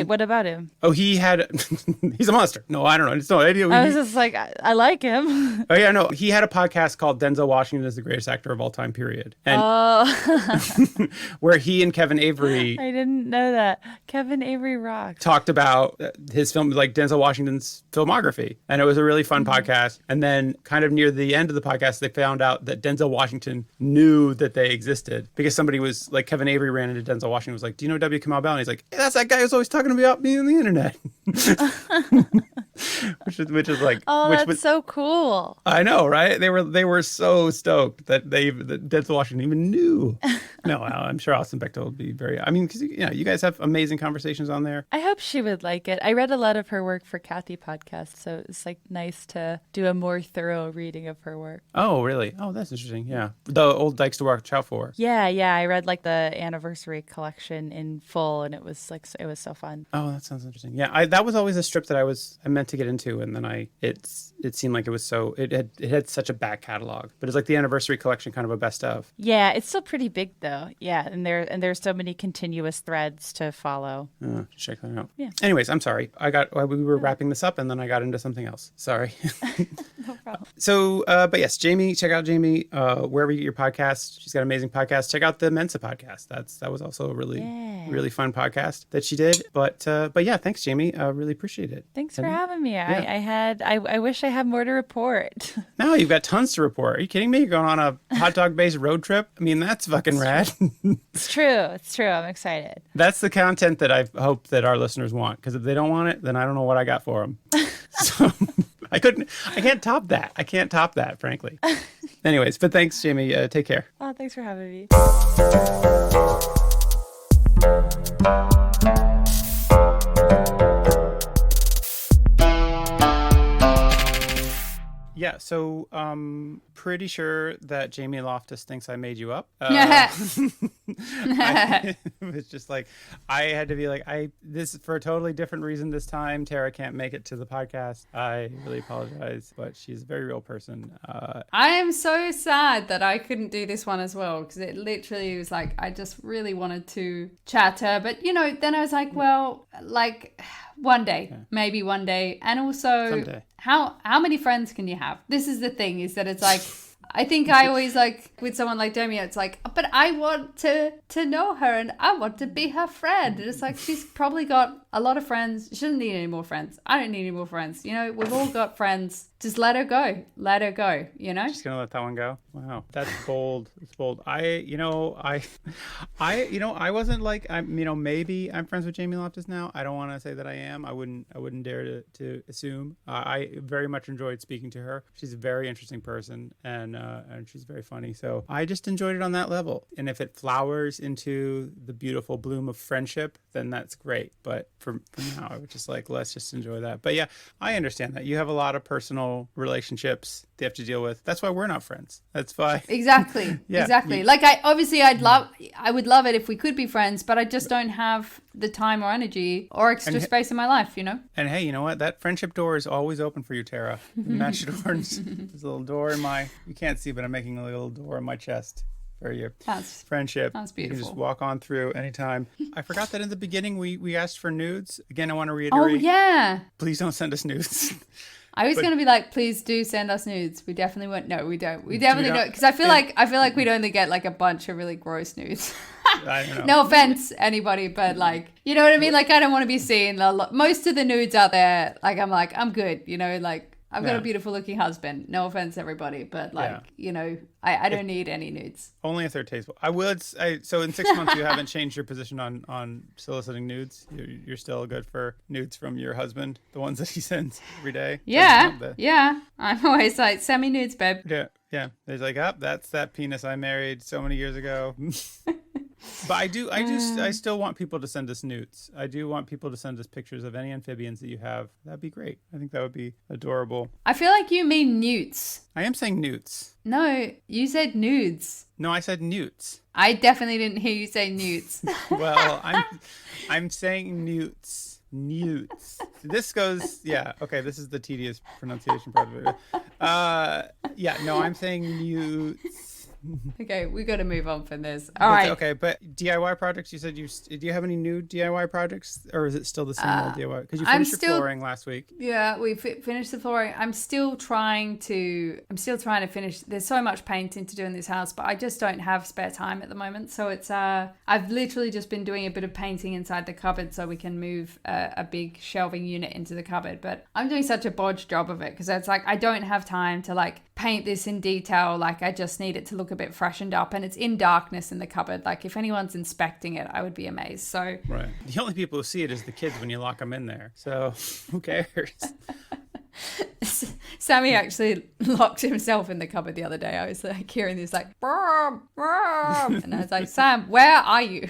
what about him? Oh, he's a monster. No, I don't know. It's no idea. I was just I like him. Oh, yeah, no. He had a podcast called Denzel Washington is the Greatest Actor of All Time, period. And where he and Kevin Avery... I didn't know that. Kevin Avery rocked. Talked about his film, Denzel Washington's filmography. And it was a really fun podcast. And then kind of near the end of the podcast, they found out that Denzel Washington knew that they existed. Because somebody was, Kevin Avery ran into Denzel Washington and was like, do you know W. Kamau Bell? And he's like, hey, that's that guy who's always talking about me on the internet. which is like, that's so cool. I know, right? They were so stoked that Denzel Washington even knew. No, I'm sure Alison Bechdel will be very. I mean, because you guys have amazing conversations on there. I hope she would like it. I read a lot of her work for Q.E.D. Podcast, so it's like nice to do a more thorough reading of her work. Oh, really? Oh, that's interesting. Yeah, the old Dykes to Watch Out For. Yeah. I read like the anniversary collection in full, and it was so fun. Oh, that sounds interesting. Yeah, that was always a strip that I meant to get into, and then it seemed like it had such a back catalog, but it's like the anniversary collection, kind of a best of. Yeah, it's still pretty big though. Yeah, and there's so many continuous threads to follow. Check that out. Yeah. Anyways, I'm sorry. We were wrapping this up, and then I got into something else. Sorry. No problem. So, but yes, Jamie, check out Jamie wherever you get your podcast. She's got an amazing podcast. Check out the Mensa podcast. That was also a really fun podcast that she did. But yeah, thanks, Jamie. Really appreciate it. Thanks for having me. Yeah. I wish I had more to report. No, you've got tons to report. Are you kidding me? You're going on a hot dog based road trip? I mean, that's fucking rad. It's true. I'm excited. That's the content that I hope that our listeners want, because if they don't want it, then I don't know what I got for them. So I can't top that, frankly. Anyways, but thanks, Jamie. Take care. Oh, thanks for having me. Yeah, so pretty sure that Jamie Loftus thinks I made you up. It's just like, I had to be like, this is for a totally different reason this time. Tara can't make it to the podcast. I really apologize, but she's a very real person. I am so sad that I couldn't do this one as well, because it literally was like, I just really wanted to chat to her. But, then I was like, well, like one day, maybe one day. And also, someday. How many friends can you have? This is the thing, is that it's like, I think I always like with someone like Jamie, it's like, but I want to know her and I want to be her friend. And it's like, she's probably got a lot of friends. She doesn't need any more friends. I don't need any more friends. We've all got friends. Just let her go. Let her go, Just gonna let that one go. Wow. That's bold. It's bold. I wasn't like, maybe I'm friends with Jamie Loftus now. I don't want to say that I am. I wouldn't dare to assume. I very much enjoyed speaking to her. She's a very interesting person, and she's very funny. So I just enjoyed it on that level. And if it flowers into the beautiful bloom of friendship, then that's great. But for now, I would just like, let's just enjoy that. But yeah, I understand that you have a lot of personal relationships they have to deal with. That's why we're not friends. That's why. Exactly. Yeah. Exactly. Like I would love it if we could be friends, but I just don't have the time or energy or extra space in my life, And hey, you know what? That friendship door is always open for you, Tara. Match doors. There's a little door you can't see, but I'm making a little door in my chest for your friendship. That's beautiful. You can just walk on through anytime. I forgot that in the beginning we asked for nudes. Again, I want to reiterate. Oh, yeah. Please don't send us nudes. I was going to be like, please do send us nudes. We definitely won't. No, we don't. We definitely don't. Because I feel like we'd only get like a bunch of really gross nudes. I don't know. No offense, anybody, but like, you know what I mean? Like, I don't want to be seeing most of the nudes out there. Like, I'm good. Like, I've got a beautiful looking husband. No offense, everybody, but like, I don't need any nudes. Only if they're tasteful. So in 6 months, you haven't changed your position on soliciting nudes. You're still good for nudes from your husband, the ones that he sends every day. Yeah. I'm always like, send me nudes, babe. Yeah. There's like, that's that penis I married so many years ago. But I still want people to send us nudes. I do want people to send us pictures of any amphibians that you have. That'd be great. I think that would be adorable. I feel like you mean newts. I am saying newts. No, you said nudes. No, I said newts. I definitely didn't hear you say newts. Well, I'm saying newts. Newts. This goes, okay, this is the tedious pronunciation part of it. I'm saying newts. Okay, we got to move on from this. All right. Okay, but DIY projects, you said do you have any new DIY projects, or is it still the same old DIY? Because you finished your flooring last week. Yeah, we finished the flooring. I'm still trying to finish. There's so much painting to do in this house, but I just don't have spare time at the moment. So it's I've literally just been doing a bit of painting inside the cupboard so we can move a big shelving unit into the cupboard. But I'm doing such a bodge job of it because it's like I don't have time to like paint this in detail. Like, I just need it to look a bit freshened up, and it's in darkness in the cupboard. Like, if anyone's inspecting it, I would be amazed. So right, the only people who see it is the kids when you lock them in there. So who cares? Sammy actually locked himself in the cupboard the other day. I was like hearing this like, "Brum, brum," and I was like, Sam, where are you?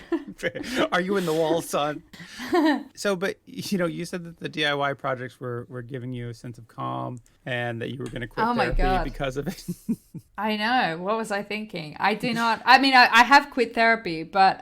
Are you in the wall, son? So, but you said that the DIY projects were giving you a sense of calm and that you were going to quit therapy because of it. I know. What was I thinking? I do not. I mean, I have quit therapy, but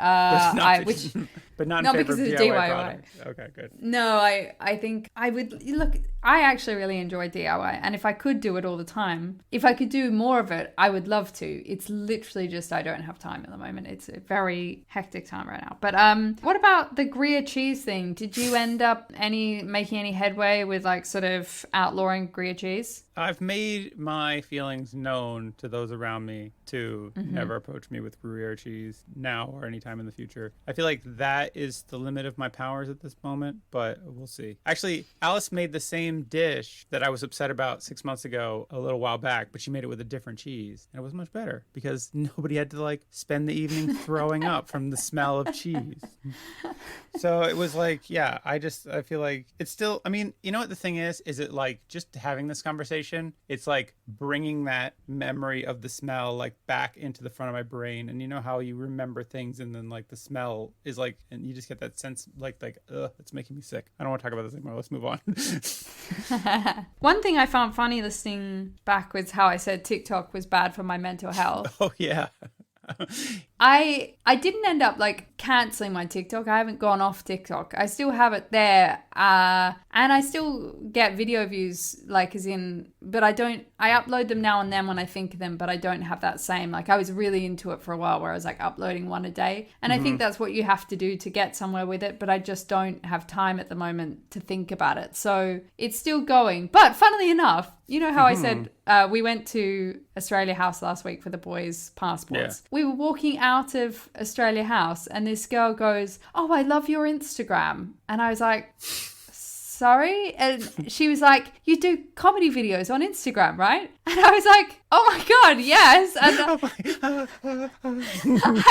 but not because of DIY projects. Okay, good. No, I think I would look. I actually really enjoy DIY, and if I could do it all the time, if I could do more of it, I would love to. It's literally just I don't have time at the moment. It's a very hectic time right now. But what about the Gruyere cheese thing? Did you end up making any headway with like sort of outlawing Gruyere cheese? I've made my feelings known to those around me to never approach me with Gruyere cheese now or anytime in the future. I feel like that is the limit of my powers at this moment, but we'll see. Actually, Alice made the same dish that I was upset about 6 months ago a little while back, but she made it with a different cheese, and it was much better because nobody had to like spend the evening throwing up from the smell of cheese. So it was like, yeah, I feel like it's still, I mean, you know what the thing is it like just having this conversation, it's like bringing that memory of the smell like back into the front of my brain. And you know how you remember things and then like the smell is like, and you just get that sense like ugh, it's making me sick. I don't want to talk about this anymore. Let's move on. One thing I found funny listening back was how I said TikTok was bad for my mental health. Oh yeah. I didn't end up like canceling my TikTok. I haven't gone off TikTok. I still have it there. And I still get video views, like as in, but I upload them now and then when I think of them, but I don't have that same, like I was really into it for a while where I was like uploading one a day. And I think that's what you have to do to get somewhere with it, but I just don't have time at the moment to think about it. So it's still going. But funnily enough, you know how I said we went to Australia House last week for the boys' passports. Yeah. We were walking out of Australia House and this girl goes, "Oh, I love your Instagram." And I was like, sorry? And she was like, "You do comedy videos on Instagram, right?" And I was like, "Oh my God, yes." And I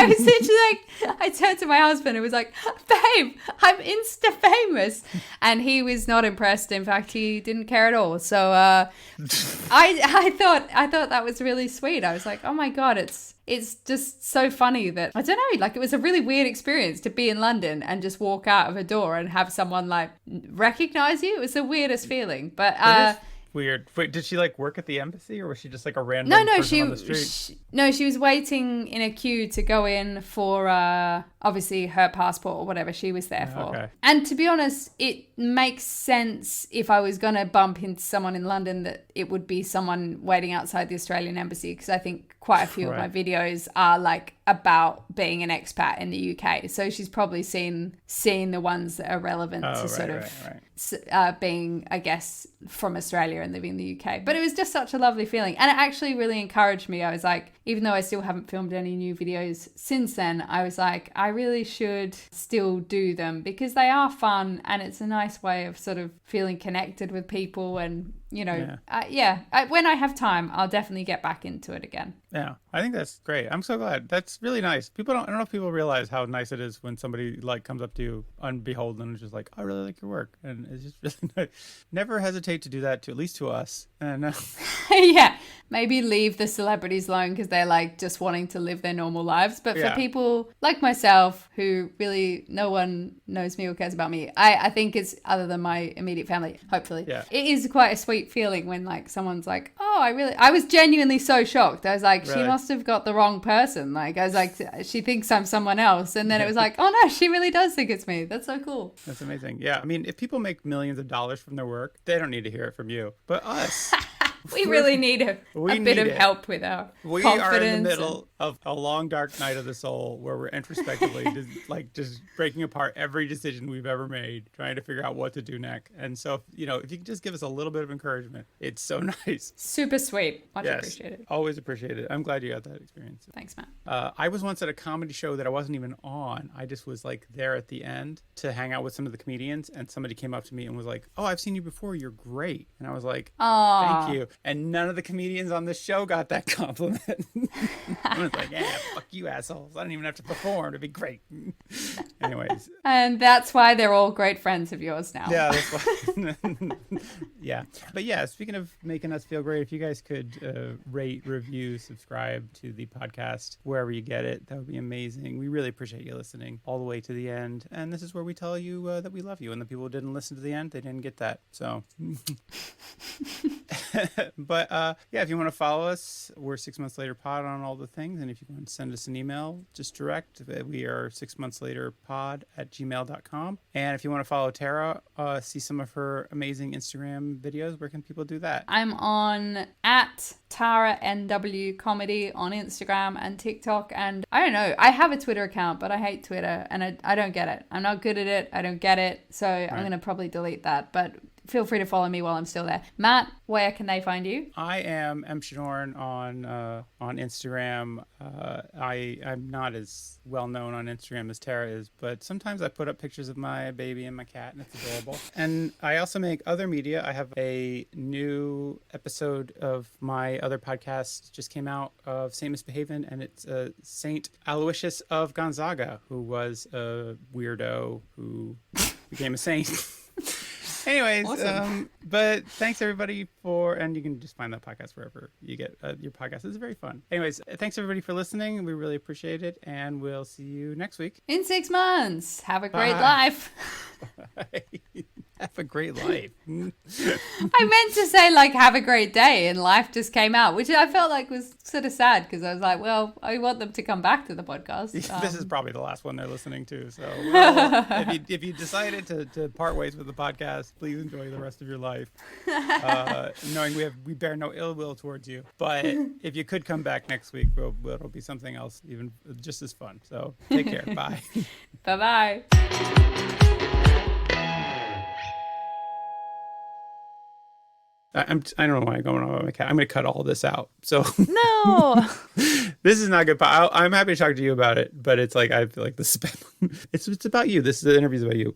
was literally like, I turned to my husband and was like, "Babe, I'm Insta famous." And he was not impressed. In fact, he didn't care at all. So I thought that was really sweet. I was like, oh my God, it's just so funny that, I don't know, like it was a really weird experience to be in London and just walk out of a door and have someone like recognize you. It was the weirdest feeling. But weird. Wait, did she like work at the embassy or was she just like a random person on the street? She was waiting in a queue to go in for obviously her passport or whatever she was there for. Okay. And to be honest, it makes sense if I was going to bump into someone in London that it would be someone waiting outside the Australian embassy, because I think quite a few of my videos are like about being an expat in the UK. So she's probably seen the ones that are relevant to being, I guess, from Australia and living in the UK. But it was just such a lovely feeling. And it actually really encouraged me. I was like, even though I still haven't filmed any new videos since then, I was like, I really should still do them because they are fun and it's a nice way of sort of feeling connected with people. And, you know, when I have time, I'll definitely get back into it again. Yeah, I think that's great. I'm so glad. That's really nice. I don't know if people realize how nice it is when somebody like comes up to you unbeholden and is just like, "I really like your work." And it's just really nice. Never hesitate to do that, to at least to us. And yeah, maybe leave the celebrities alone because they're like just wanting to live their normal lives. But for people like myself who really no one knows me or cares about me, I think it's, other than my immediate family, hopefully, it is quite a sweet feeling when like someone's like, "Oh, I was genuinely so shocked." I was like, she must have got the wrong person. Like, I was like, she thinks I'm someone else. And then it was like, oh no, she really does think it's me. That's so cool. That's amazing. Yeah. I mean, if people make millions of dollars from their work, they don't need to hear it from you. But us, we really need a bit of help with our confidence. We are in the middle of a long dark night of the soul where we're introspectively just breaking apart every decision we've ever made, trying to figure out what to do next. And so, if you could just give us a little bit of encouragement, it's so nice. Super sweet. Much appreciated. Always appreciated. I'm glad you got that experience. Thanks, Matt. I was once at a comedy show that I wasn't even on. I just was like there at the end to hang out with some of the comedians, and somebody came up to me and was like, "Oh, I've seen you before. You're great." And I was like, "Thank you." And none of the comedians on this show got that compliment. I was like, "Yeah, fuck you assholes. I don't even have to perform to be great." Anyways. And that's why they're all great friends of yours now. Yeah, that's why. Yeah. But yeah, speaking of making us feel great, if you guys could rate, review, subscribe to the podcast wherever you get it, that would be amazing. We really appreciate you listening all the way to the end. And this is where we tell you that we love you. And the people who didn't listen to the end, they didn't get that. So, but yeah, if you want to follow us, we're 6 Months Later Pod on all the things. And if you want to send us an email, just direct. We are 6 Months Later Pod@gmail.com. And if you want to follow Tara, see some of her amazing Instagram videos, where can people do that? I'm on @TaraNW Comedy on Instagram and TikTok, and I don't know, I have a Twitter account, but I hate Twitter and I don't get it. I'm not good at it. I don't get it, so right. I'm gonna probably delete that, but feel free to follow me while I'm still there. Matt, where can they find you? I am Shadorn on Instagram. I'm not as well known on Instagram as Tara is, but sometimes I put up pictures of my baby and my cat, and it's adorable. And I also make other media. I have a new episode of my other podcast just came out of Saint Misbehavin', and it's Saint Aloysius of Gonzaga, who was a weirdo who became a saint. Anyways, awesome. But thanks everybody and you can just find that podcast wherever you get your podcast. It's very fun. Anyways, thanks everybody for listening. We really appreciate it, and we'll see you next week. In 6 months. Have a great life. Have a great life. I meant to say have a great day, and life just came out, which I felt like was sort of sad, because I was like, well, I want them to come back to the podcast. This is probably the last one they're listening to, so if you decided to part ways with the podcast, please enjoy the rest of your life, knowing we bear no ill will towards you. But if you could come back next week, it'll be something else even just as fun. So take care. Bye. Bye-bye. I don't know why I'm going on my cat. I'm going to cut all this out. So no, this is not good. I'm happy to talk to you about it, but it's like I feel like this is it's about you. The interview's about you.